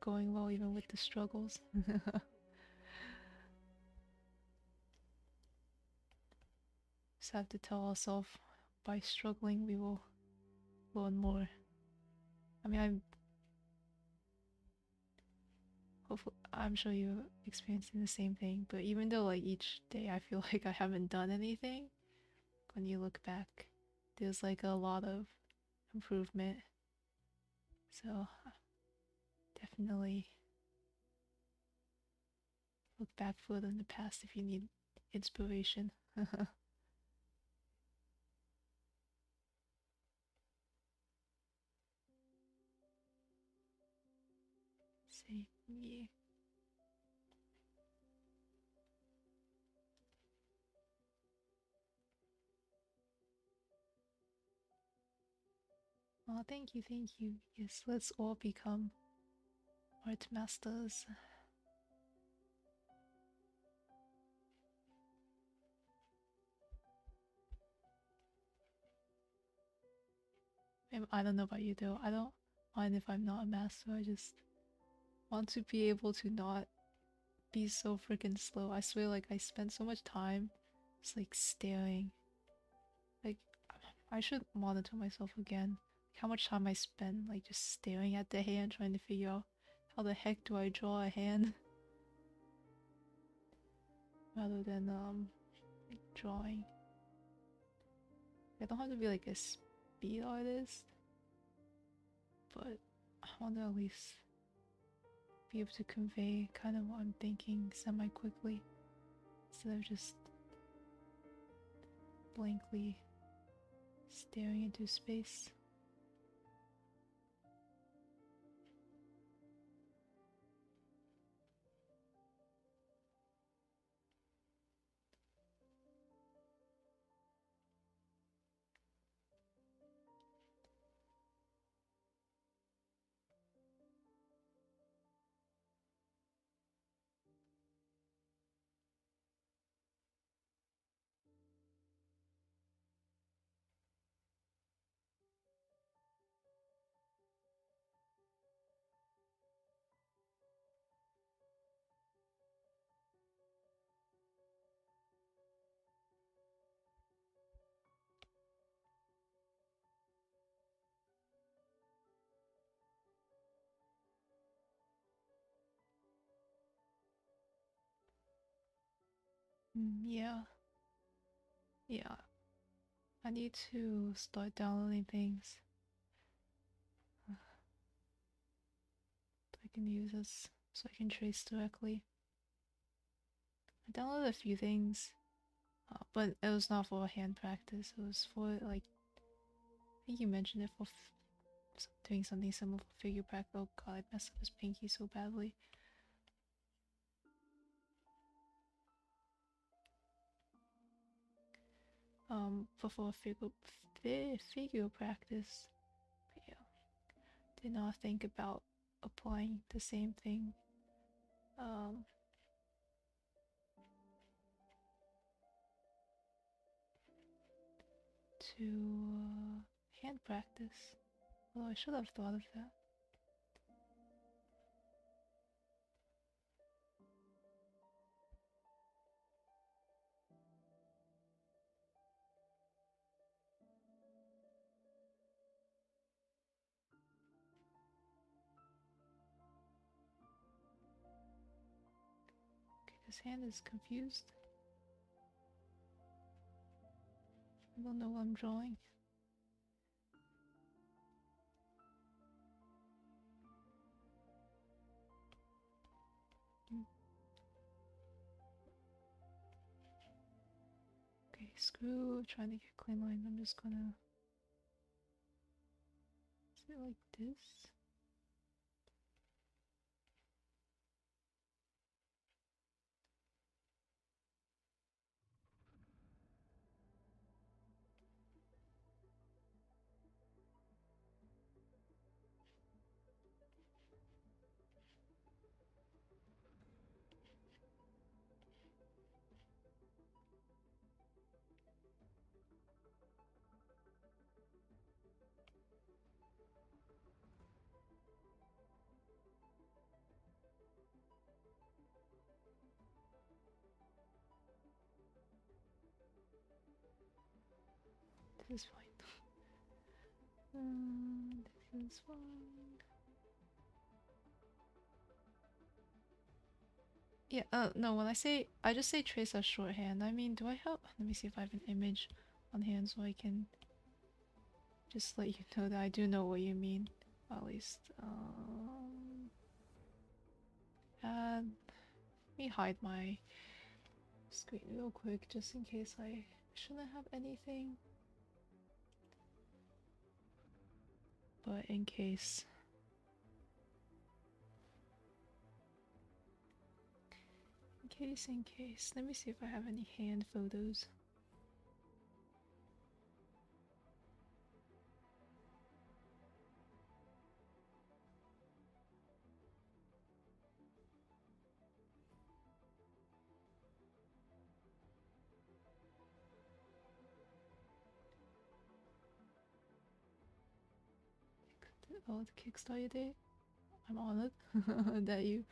going well even with the struggles. Just have to tell ourselves by struggling we will learn more. I mean, I'm sure you're experiencing the same thing, but even though like each day I feel like I haven't done anything, when you look back, there's like a lot of improvement. So definitely look back further in the past if you need inspiration. Same, yeah. Oh, thank you, thank you. Yes, let's all become art masters. I don't know about you though. I don't mind if I'm not a master. I just want to be able to not be so freaking slow. I swear, like, I spend so much time just like staring. Like, I should monitor myself again. How much time I spend like just staring at the hand, trying to figure out how the heck do I draw a hand, rather than like drawing. I don't have to be like a speed artist, but I want to at least be able to convey kind of what I'm thinking semi-quickly instead of just blankly staring into space. Yeah. Yeah. I need to start downloading things I can use this so I can trace directly. I downloaded a few things, but it was not for hand practice. It was for like I think you mentioned it for doing something similar for figure practice. Oh god, I messed up his pinky so badly. But for figure practice, but yeah, did not think about applying the same thing. Um, to hand practice. Although I should have thought of that. Okay, this hand is confused. I don't know what I'm drawing. Okay, screw trying to get clean lines. I'm just gonna. Is it like this? This is fine. This is fine. Yeah, no, when I just say trace as shorthand, I mean, do I have, let me see if I have an image on hand so I can just let you know that I do know what you mean, at least. Let me hide my screen real quick just in case I shouldn't have anything. But in case. In case. Let me see if I have any hand photos. Oh, the Kickstarter day. I'm honored that you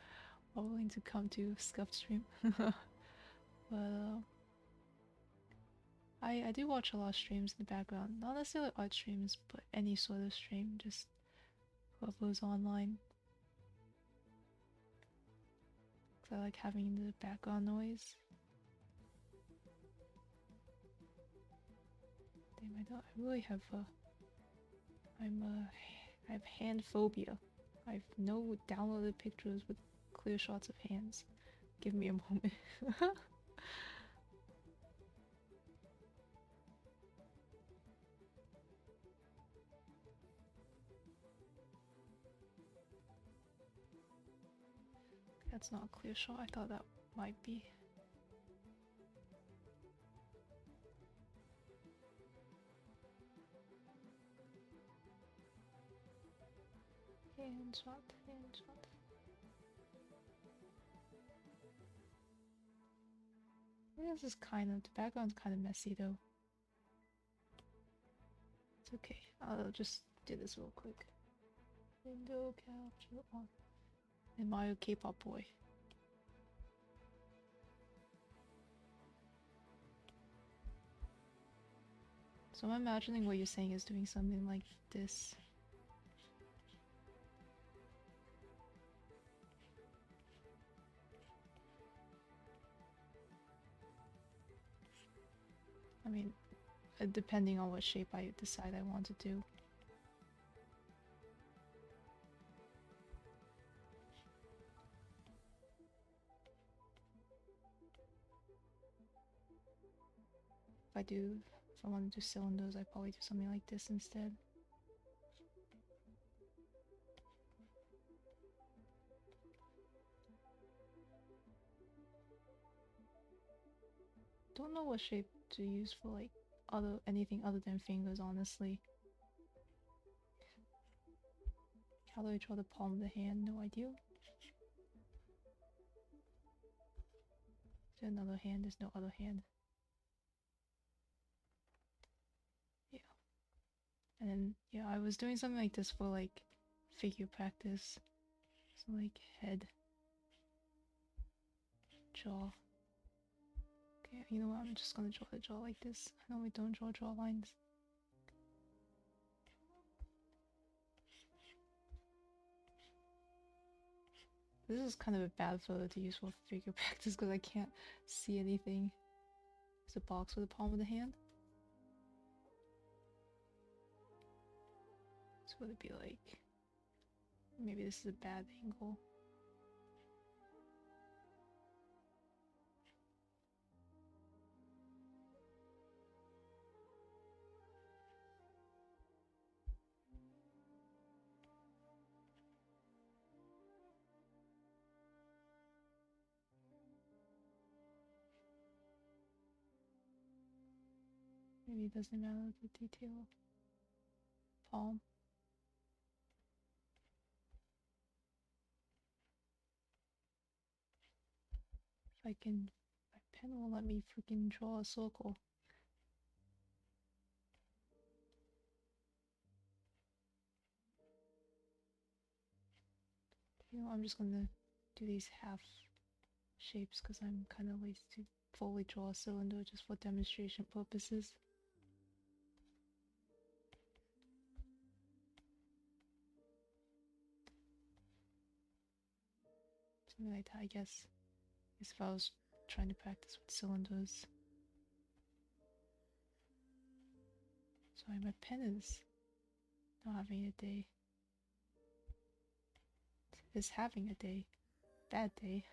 are willing to come to Scuffed stream. But I do watch a lot of streams in the background. Not necessarily art streams, but any sort of stream, just whoever's online. Cause I like having the background noise. Damn, I really have I have hand phobia. I've no downloaded pictures with clear shots of hands. Give me a moment. That's not a clear shot. I thought that might be. Hand shot, hand shot. This is kind of, the background's kind of messy though. It's okay. I'll just do this real quick. Window capture on. And Mario K-pop boy. So I'm imagining what you're saying is doing something like this. mean, depending on what shape I decide I want to do. If I want to do cylinders, I'd probably do something like this instead. Don't know what shape to use for like anything other than fingers, honestly. How do I draw the palm of the hand? No idea. Is there another hand? There's no other hand. Yeah. And then, yeah, I was doing something like this for like figure practice. So like head, jaw. Okay, you know what? I'm just gonna draw the jaw like this. I normally don't draw lines. This is kind of a bad photo to use for figure practice because I can't see anything. There's a box with the palm of the hand. So what would it be like? Maybe this is a bad angle. Maybe it doesn't matter the detail. Palm. If I can, my pen will let me freaking draw a circle. You know, I'm just gonna do these half shapes because I'm kind of lazy to fully draw a cylinder just for demonstration purposes. Something like that, I guess. If I was trying to practice with cylinders. Sorry, my pen is not having a day. It's having a day. Bad day.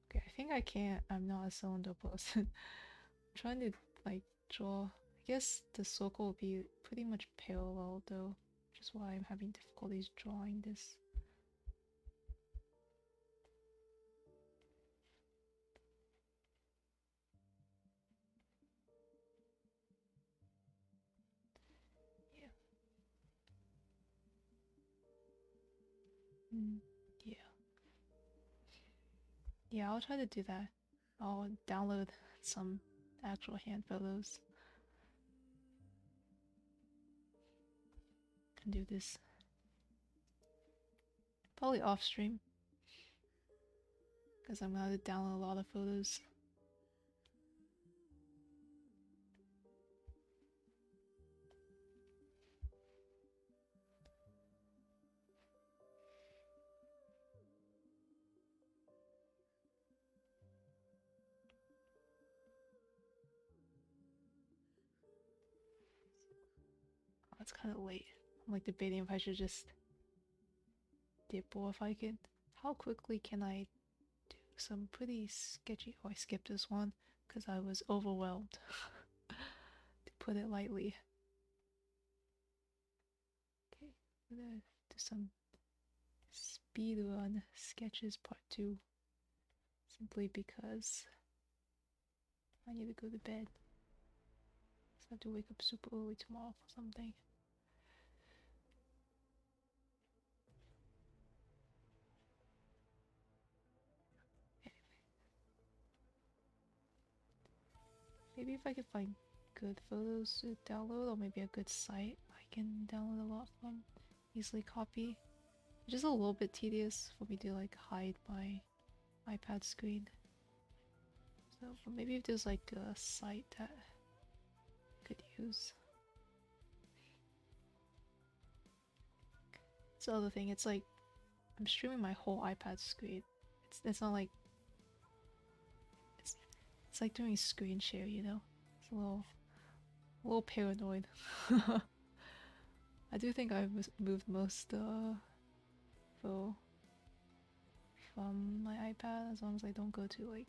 Okay, I think I can't. I'm not a cylinder person. I'm trying to like draw. I guess the circle will be pretty much parallel though, which is why I'm having difficulties drawing this. Yeah. Yeah. Yeah, I'll try to do that. I'll download some actual hand photos and do this. Probably off stream. Because I'm gonna download a lot of photos. Oh, it's kind of late. I'm like debating if I should just dip or if I could. How quickly can I do some pretty sketchy? Oh, I skipped this one because I was overwhelmed, to put it lightly. Okay, I'm gonna do some speed run sketches part 2 simply because I need to go to bed. So I have to wake up super early tomorrow for something. Maybe if I could find good photos to download, or maybe a good site I can download a lot from, easily copy. It's just a little bit tedious for me to like hide my iPad screen. So maybe if there's like a site that I could use. It's the other thing, it's like I'm streaming my whole iPad screen. It's not like It's like doing screen share, you know? It's a little paranoid. I do think I've moved most info from my iPad, as long as I don't go to like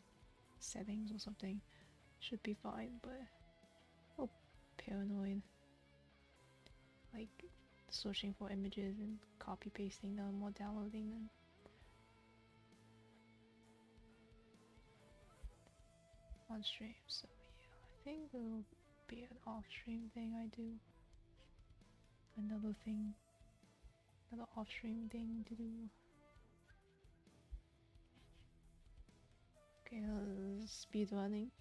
settings or something. Should be fine, but a little paranoid. Like searching for images and copy pasting them or downloading them. On stream, so yeah, I think it'll be an off stream thing I do. Another thing, another off stream thing to do. Okay, speed running.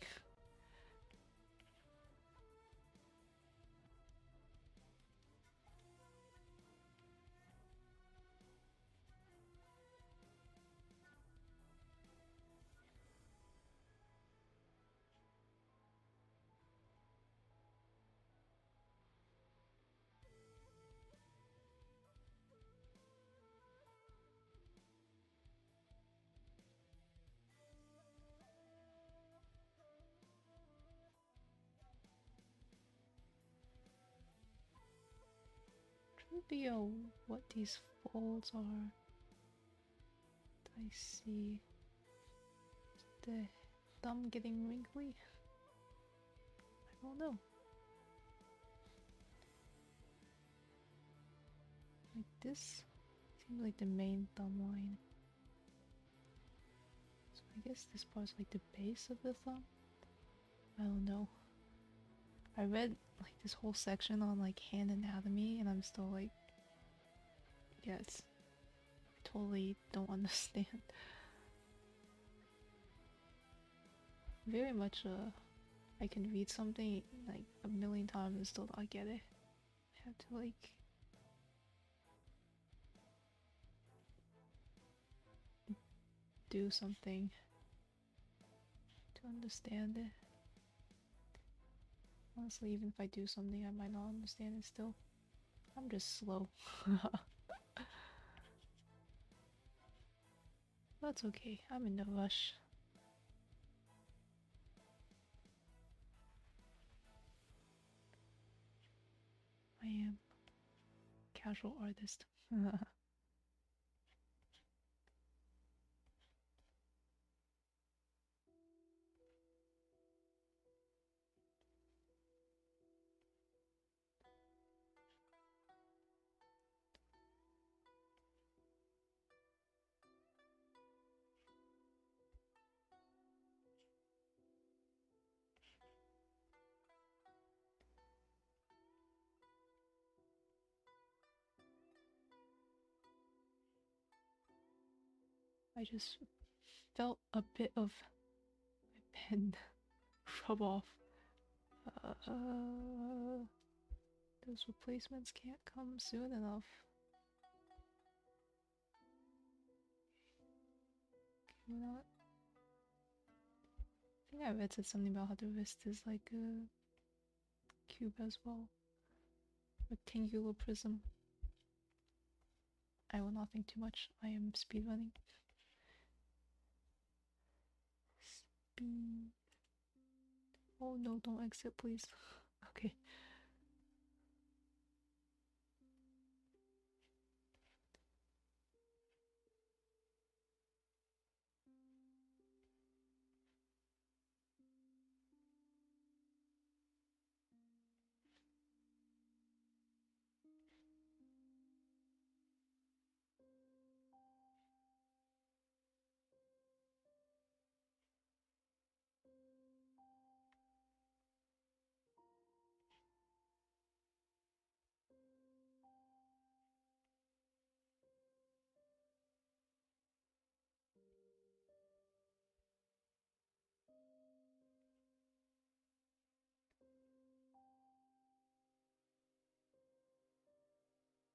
Trying to be what these folds are. I see the thumb getting wrinkly. I don't know. Like this seems like the main thumb line. So I guess this part's like the base of the thumb. I don't know. I read like this whole section on like hand anatomy and I'm still like, yeah, it's I totally don't understand. Very much I can read something like a million times and still not get it. I have to like do something to understand it. Honestly, even if I do something, I might not understand it still. I'm just slow. That's okay, I'm in no rush. I am casual artist. I just felt a bit of my pen rub off. Those replacements can't come soon enough. Okay, we're not. I think I read something about how the wrist is like a cube as well. Rectangular prism. I will not think too much. I am speedrunning. Speed. Oh no, don't exit, please. Okay.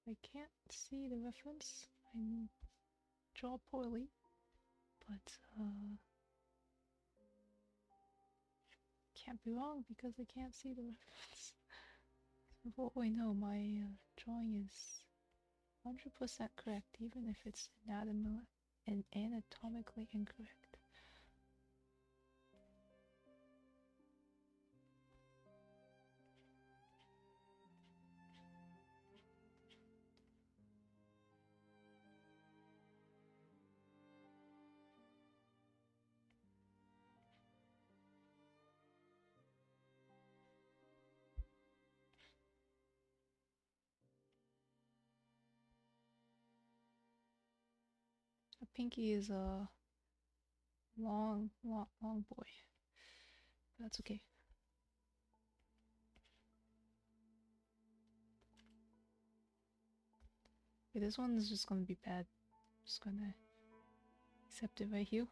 I can't see the reference. I draw poorly, but can't be wrong because I can't see the reference. So for all we know, my drawing is 100% correct, even if it's anatomically incorrect. Pinky is a long boy. That's okay. Okay, this one's just gonna be bad. Just gonna accept it right here.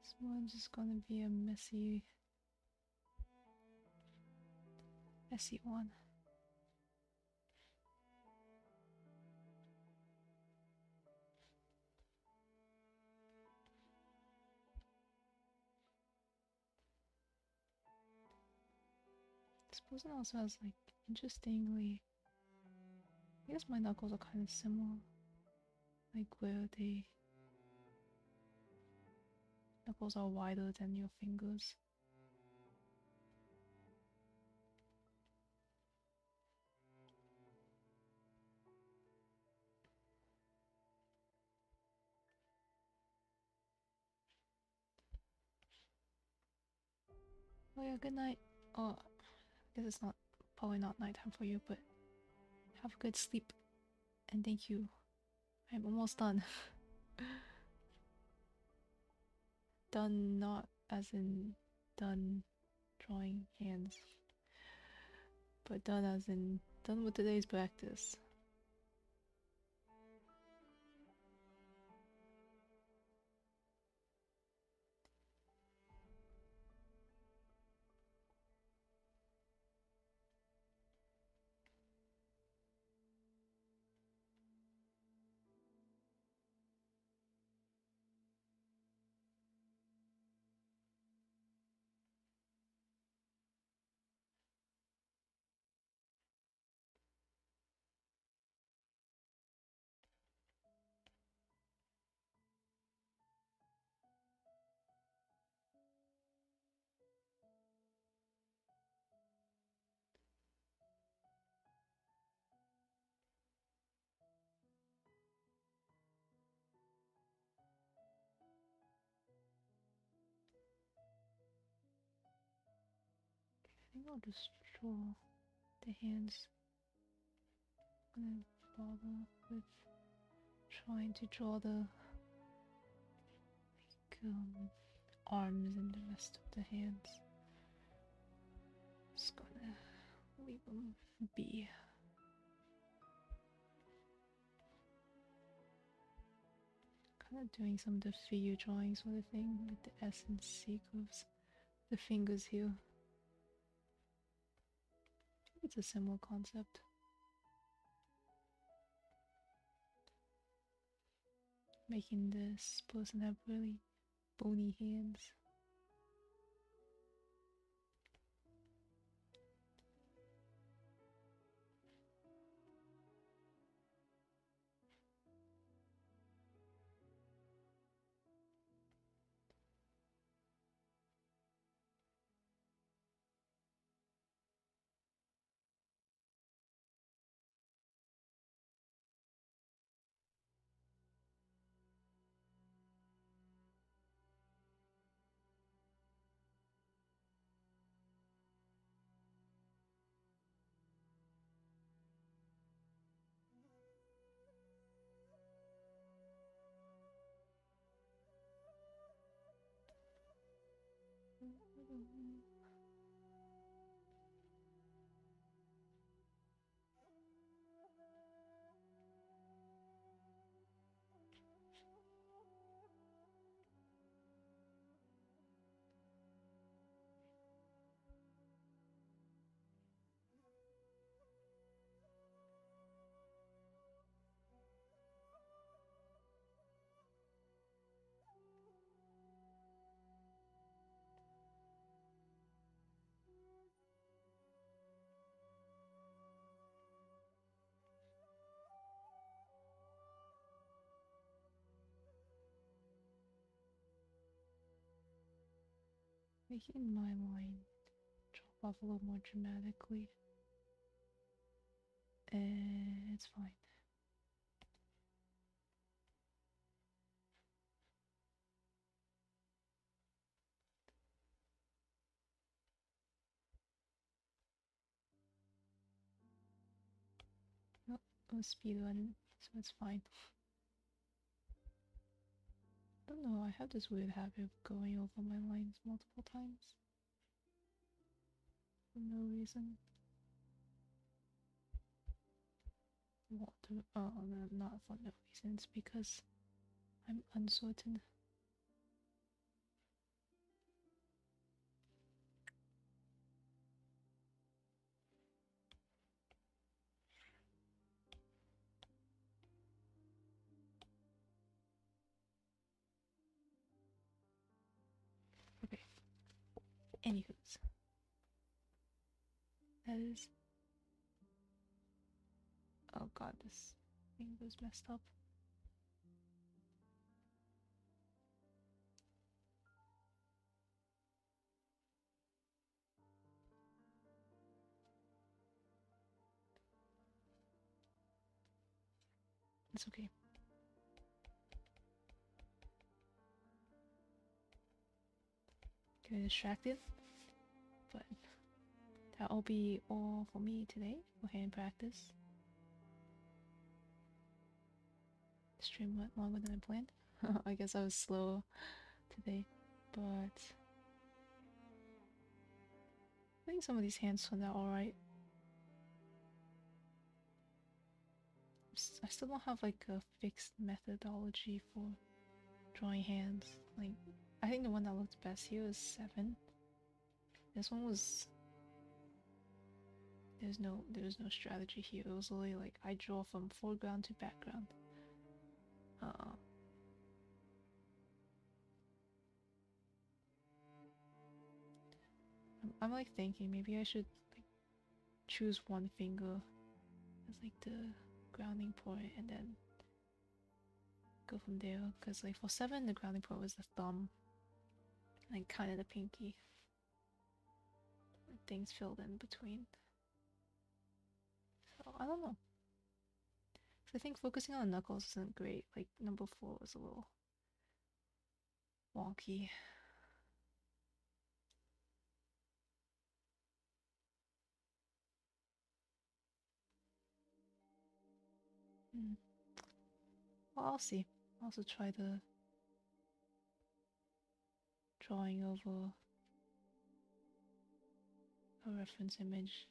This one's just gonna be a messy one. This person also has like interestingly, I guess my knuckles are kind of similar, like where the knuckles are wider than your fingers. Oh yeah, good night. Oh, I guess it's not probably not nighttime for you, but have a good sleep and thank you. I'm almost done. Done not as in done drawing hands, but done as in done with today's practice. I think I'll just draw the hands. I'm gonna bother with trying to draw the arms and the rest of the hands. Just gonna leave them be. Kind of doing some of the figure drawing sort of thing with the S and C curves. The fingers here. I think it's a similar concept. Making this person have really bony hands. Making my line drop off a little more dramatically. It's fine. Nope, speedrun, so it's fine. I don't know, I have this weird habit of going over my lines multiple times. For no reason. What to, oh, no, not for no reason, it's because I'm uncertain. Okay. Anywho's. That is. Oh god, this thing was messed up. It's okay. Getting distracted, but that'll be all for me today for hand practice. The stream went longer than I planned. I guess I was slow today, but I think some of these hands turned out alright. I still don't have like a fixed methodology for drawing hands. Like, I think the one that looked best here is 7. This one was there's no strategy here. It was literally like I draw from foreground to background. I'm like thinking maybe I should like choose one finger as like the grounding point and then go from there. Cause like for 7 the grounding point was the thumb, like kind of the pinky. And things filled in between. So I don't know. So I think focusing on the knuckles isn't great. Like number 4 was a little wonky. Well, I'll see. I'll also try the drawing over a reference image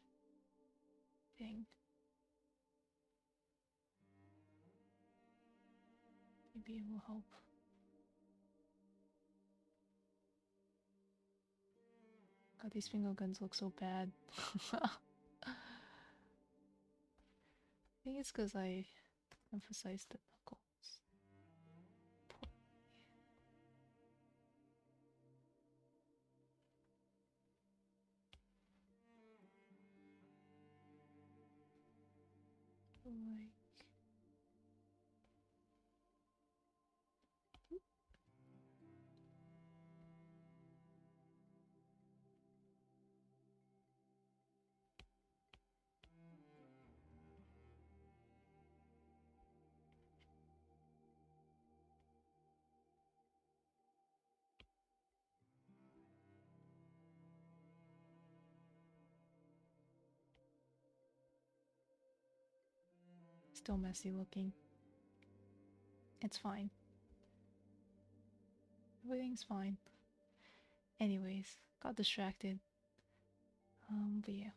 thing. Maybe it will help. God, these finger guns look so bad. I think it's because I emphasized the knuckles. Like, still messy looking. It's fine. Everything's fine. Anyways, got distracted. But yeah.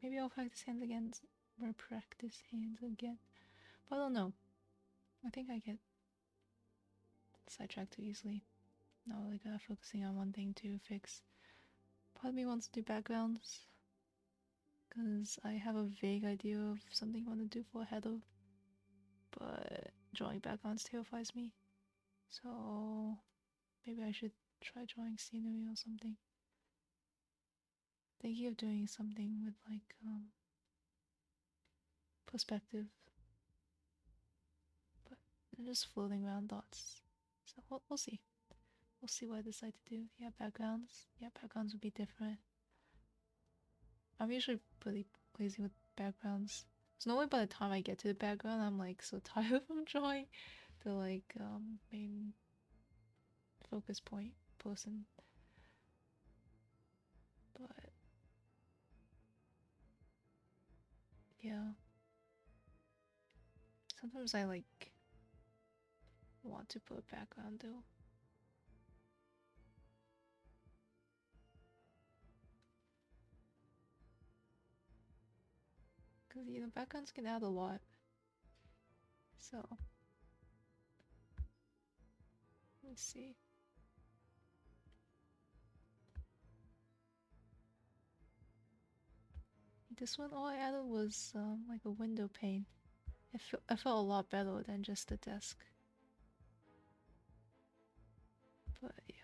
Maybe I'll practice hands again. Or practice hands again. But I don't know. I think I get sidetracked too easily. Not really good at focusing on one thing to fix. Part of me wants to do backgrounds. Because I have a vague idea of something I want to do for a header. But drawing backgrounds terrifies me. So maybe I should try drawing scenery or something. Thinking of doing something with like perspective, but they're just floating around thoughts. So we'll see. We'll see what I decide to do. Yeah, backgrounds. Yeah, backgrounds would be different. I'm usually pretty lazy with backgrounds. So normally by the time I get to the background, I'm like so tired from drawing the like main focus point person. But yeah. Sometimes I like want to put background though. Because you know, backgrounds can add a lot. So let's see. This one, all I added was like a window pane. I felt a lot better than just the desk. But yeah.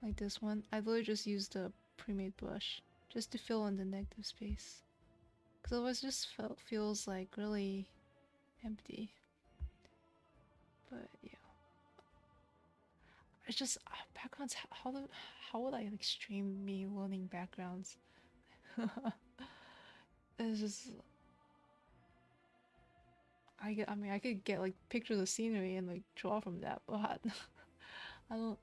Like this one, I literally just used a pre-made brush just to fill in the negative space. Because otherwise it just feels like really empty. But yeah. It's just backgrounds. How would I like stream me learning backgrounds? It's just I mean I could get like pictures of scenery and like draw from that, but I don't.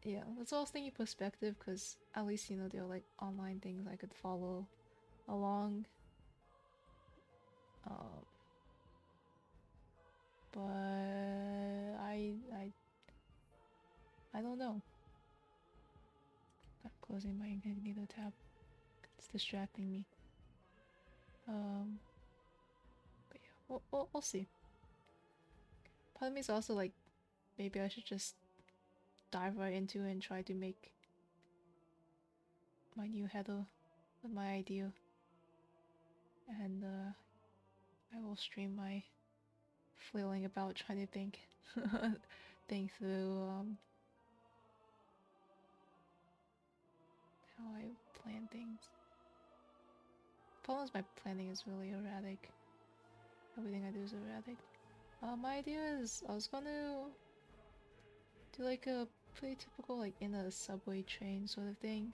Yeah, that's why I was thinking perspective, because at least you know there are like online things I could follow along. Um, but I don't know. I'm closing my incognito tab. It's distracting me. But yeah, we'll see. Part of me is also like, maybe I should just dive right into it and try to make my new header with my idea. And I will stream my flailing about trying to think through how I plan things. Problem is my planning is really erratic. Everything I do is erratic. My idea is I was gonna do like a pretty typical like in a subway train sort of thing.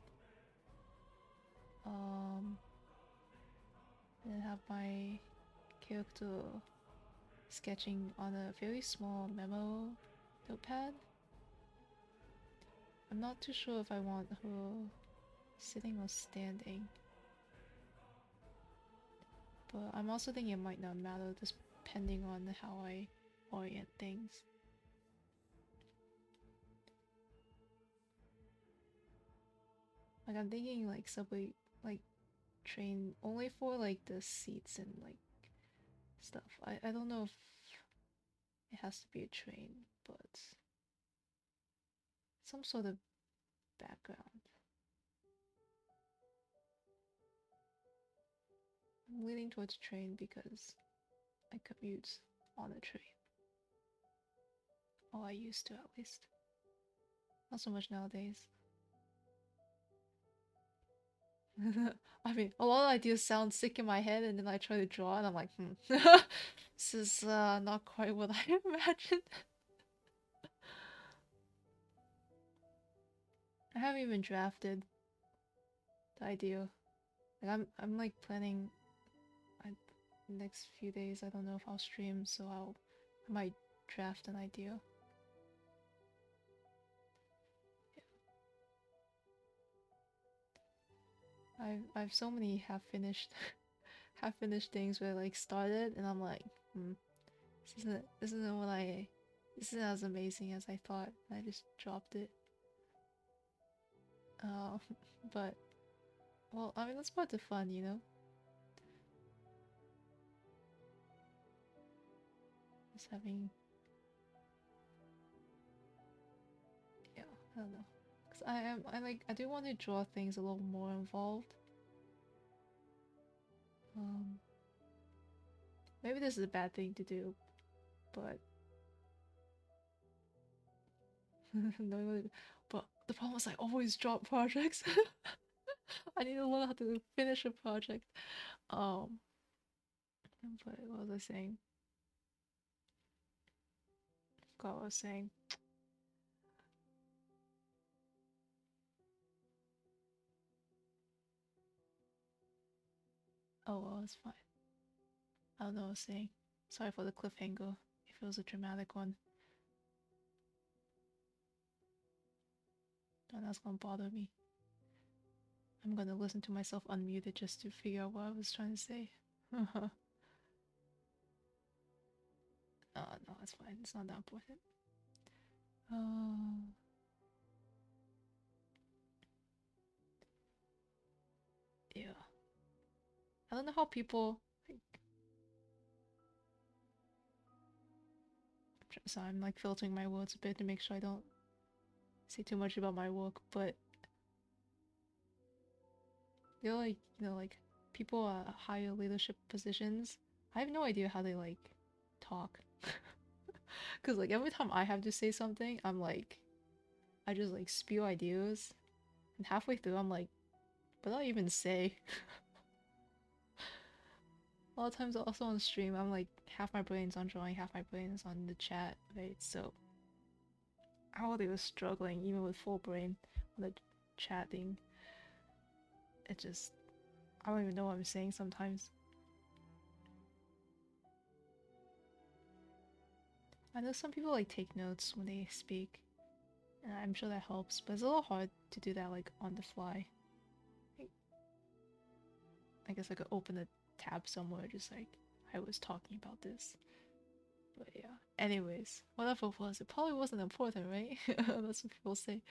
And then have my character sketching on a very small memo notepad. I'm not too sure if I want her sitting or standing. But I'm also thinking it might not matter depending on how I orient things. Like I'm thinking like subway, like train only for like the seats and like stuff. I don't know if it has to be a train, but some sort of background. I'm leaning towards train because I commute on a train. Or I used to at least. Not so much nowadays. I mean, a lot of ideas sound sick in my head, and then I try to draw, and I'm like, this is not quite what I imagined. I haven't even drafted the idea. Like I'm like planning. Next few days, I don't know if I'll stream, so I might draft an idea. I've so many half finished half finished things where I like started and I'm like, this isn't as amazing as I thought. I just dropped it. Uh, but well, I mean that's part of the fun, you know. Just having, yeah, I don't know. Cause I do want to draw things a little more involved. Um, Maybe this is a bad thing to do, but no, but the problem is I always drop projects. I need to learn how to finish a project. Um, but what was I saying? Forgot what I was saying. Oh well, it's fine. I don't know what I was saying. Sorry for the cliffhanger. If it was a dramatic one, then that's gonna bother me. I'm gonna listen to myself unmuted just to figure out what I was trying to say. No, it's fine. It's not that important. Yeah. I don't know how people like. So I'm like filtering my words a bit to make sure I don't say too much about my work, but they're like, like people at higher leadership positions. I have no idea how they like talk. Cause like every time I have to say something, I'm like, I just like spew ideas, and halfway through I'm like, what do I even say? A lot of times also on stream, I'm like half my brain's on drawing, half my brain is on the chat, right? So I already was struggling even with full brain on the chatting. It just I don't even know what I'm saying sometimes. I know some people like take notes when they speak, and I'm sure that helps, but it's a little hard to do that like on the fly. I guess I could open a tab somewhere, just like I was talking about this. But yeah. Anyways, whatever it was, it probably wasn't important, right? That's what people say.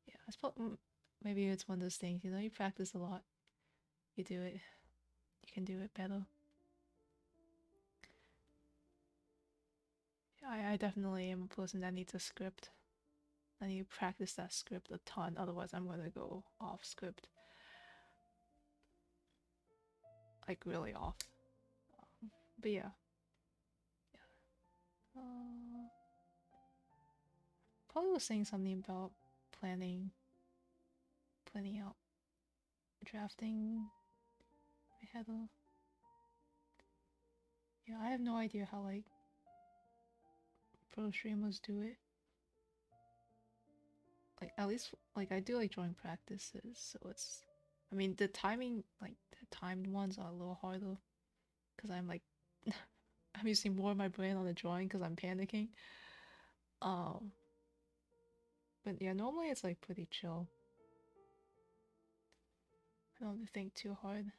Yeah, it's probably maybe it's one of those things. You practice a lot, you do it, you can do it better. Yeah, I definitely am a person that needs a script. I need to practice that script a ton, otherwise I'm gonna go off script. Like really off. But yeah. Probably was saying something about planning out drafting my header. Yeah, I have no idea how like pro streamers do it. Like at least like I do like drawing practices, so it's I mean the timing like the timed ones are a little harder because I'm like I'm using more of my brain on the drawing because I'm panicking. Um but yeah, normally it's like pretty chill. I don't have to think too hard.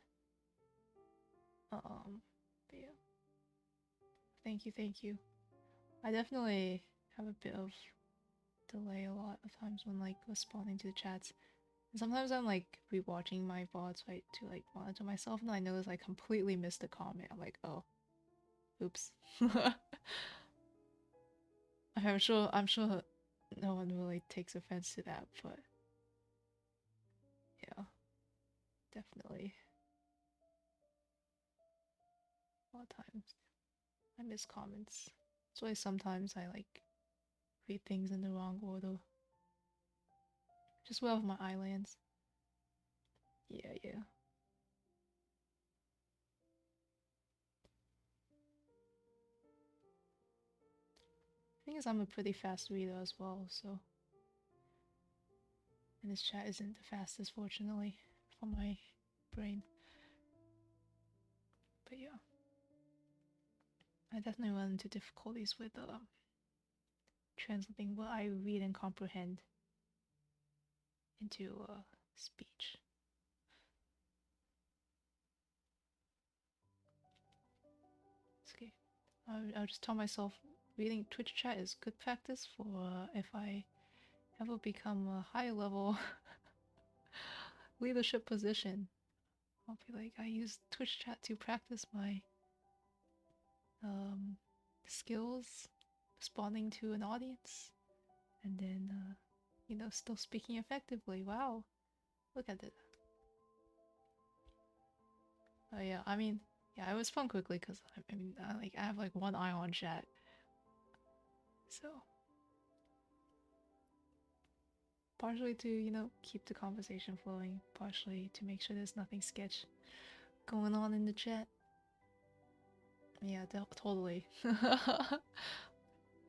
But yeah. Thank you. I definitely have a bit of delay a lot of times when like responding to the chats. And sometimes I'm like rewatching my VODs right to like monitor myself and I notice I completely missed a comment. I'm like, oh, oops. I'm sure no one really takes offense to that, but yeah, definitely. A lot of times I miss comments. That's why sometimes I like read things in the wrong order. Just well with my islands. Yeah, yeah. Thing is, I'm a pretty fast reader as well, so. And this chat isn't the fastest, fortunately, for my brain. But yeah. I definitely run into difficulties with translating what I read and comprehend into speech. It's okay. I'll just tell myself reading Twitch chat is good practice for if I ever become a high level leadership position. I'll be like, I use Twitch chat to practice my skills responding to an audience and then still speaking effectively. Wow, look at it. Oh yeah, I mean, yeah, it was fun quickly because I have like one eye on chat, so partially to keep the conversation flowing, partially to make sure there's nothing sketch going on in the chat. Yeah, totally.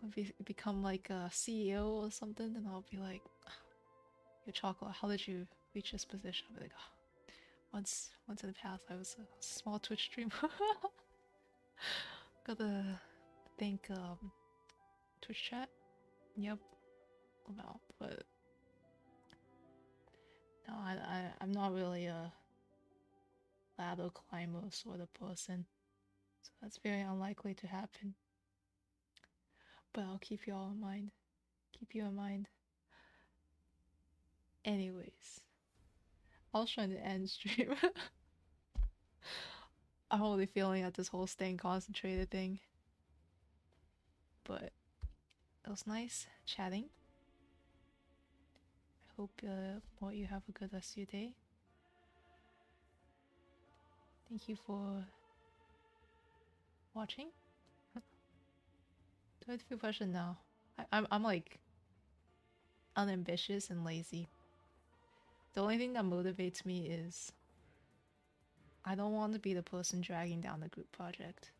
I'll become like a CEO or something, and I'll be like, "Yo, Chocolate, how did you reach this position?" I'll be like, oh, once in the past, I was a small Twitch streamer. Gotta think Twitch chat. Yep. Well, but No, I'm not really a ladder climber sort of person, so that's very unlikely to happen. But I'll keep you all in mind. Keep you in mind. Anyways, I was trying to end stream. I'm only feeling at this whole staying concentrated thing. But it was nice chatting. I hope what you have a good rest of your day. Thank you for watching. Do I feel pressure now? I'm like unambitious and lazy. The only thing that motivates me is I don't want to be the person dragging down the group project.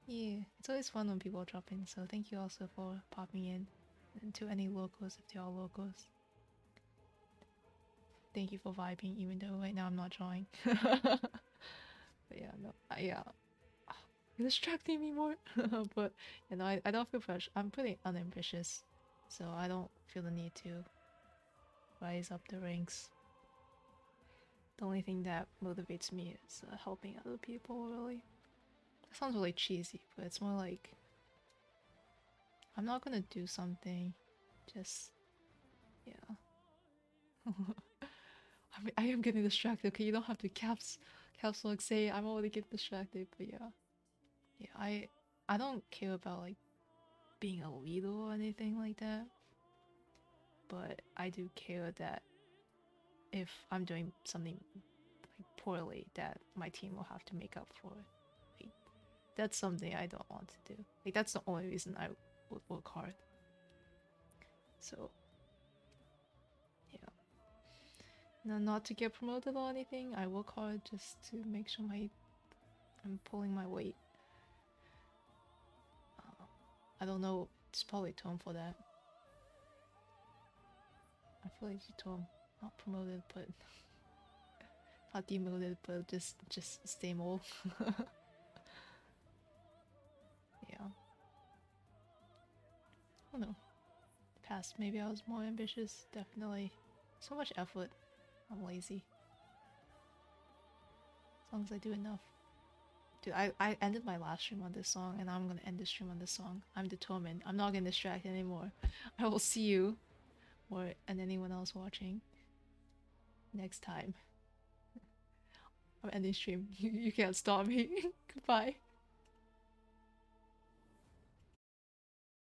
Yeah, it's always fun when people drop in, so thank you also for popping in. And to any locals, if they're all locals. Thank you for vibing, even though right now I'm not drawing. But yeah, no, yeah. You're distracting me more. But, you know, I don't feel pressure. I'm pretty unambitious, so I don't feel the need to rise up the ranks. The only thing that motivates me is helping other people, really. That sounds really cheesy, but it's more like I'm not gonna do something just, yeah. I am getting distracted. Okay, you don't have to caps lock say I'm already getting distracted, but yeah. Yeah, I don't care about like being a leader or anything like that. But I do care that if I'm doing something like poorly, that my team will have to make up for it. Like, that's something I don't want to do. Like that's the only reason I would work hard. So yeah. No, not to get promoted or anything. I work hard just to make sure I'm pulling my weight. I don't know. It's probably tone for that. I feel like you told not promoted, but not demoted, but just same old. Yeah. I don't know. Past, maybe I was more ambitious. Definitely. So much effort. I'm lazy. As long as I do enough. Dude, I ended my last stream on this song, and I'm gonna end the stream on this song. I'm determined. I'm not getting distracted anymore. I will see you, and anyone else watching, next time. I'm ending stream. You can't stop me. Goodbye.